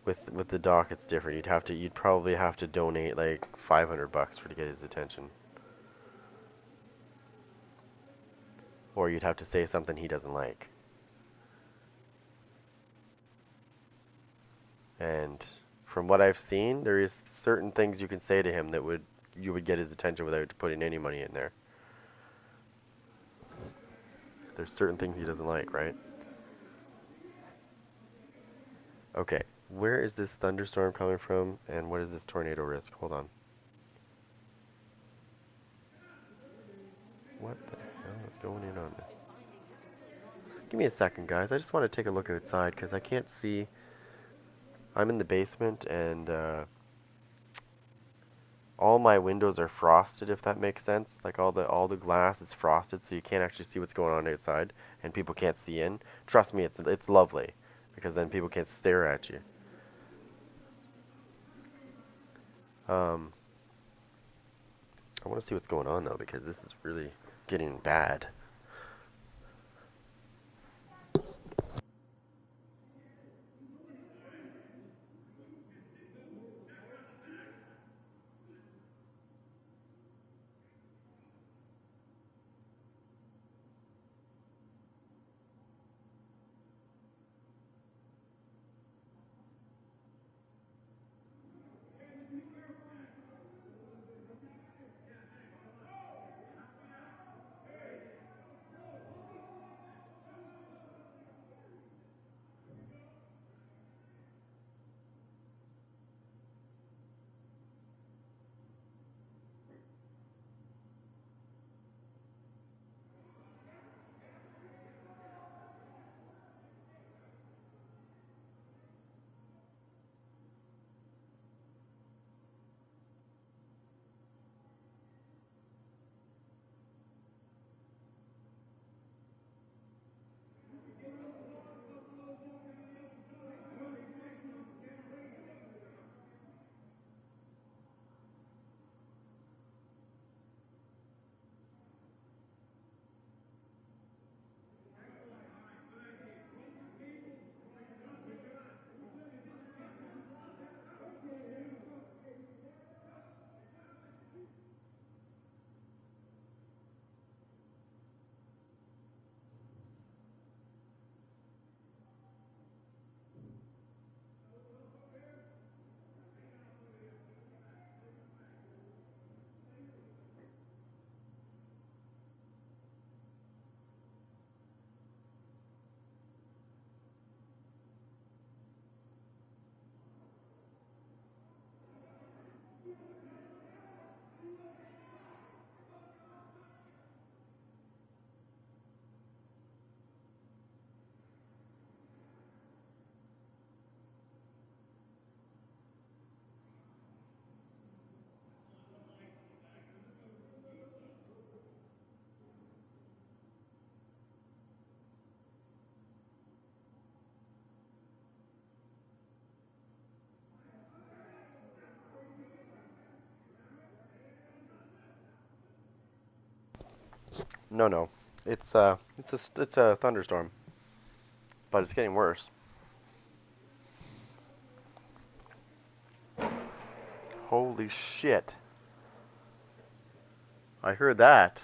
With the dock it's different. You'd probably have to donate like $500 to get his attention, or you'd have to say something he doesn't like. And from what I've seen, there is certain things you can say to him that you would get his attention without putting any money in there. There's certain things he doesn't like, right? Okay, where is this thunderstorm coming from, and what is this tornado risk? Hold on. What the hell is going in on this? Give me a second, guys. I just want to take a look outside because I can't see. I'm in the basement, and all my windows are frosted, if that makes sense. Like all the glass is frosted, so you can't actually see what's going on outside, and people can't see in. Trust me, it's lovely because then people can't stare at you. Um, I want to see what's going on though because this is really getting bad. No, no, it's a thunderstorm, but it's getting worse. Holy shit! I heard that.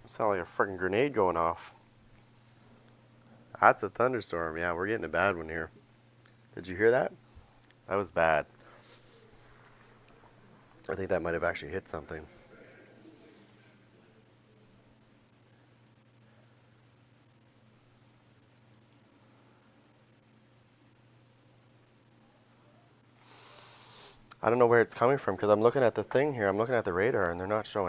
It sounded like a freaking grenade going off. That's a thunderstorm. Yeah, we're getting a bad one here. Did you hear that? That was bad. I think that might have actually hit something. I don't know where it's coming from because I'm looking at the thing here. I'm looking at the radar and they're not showing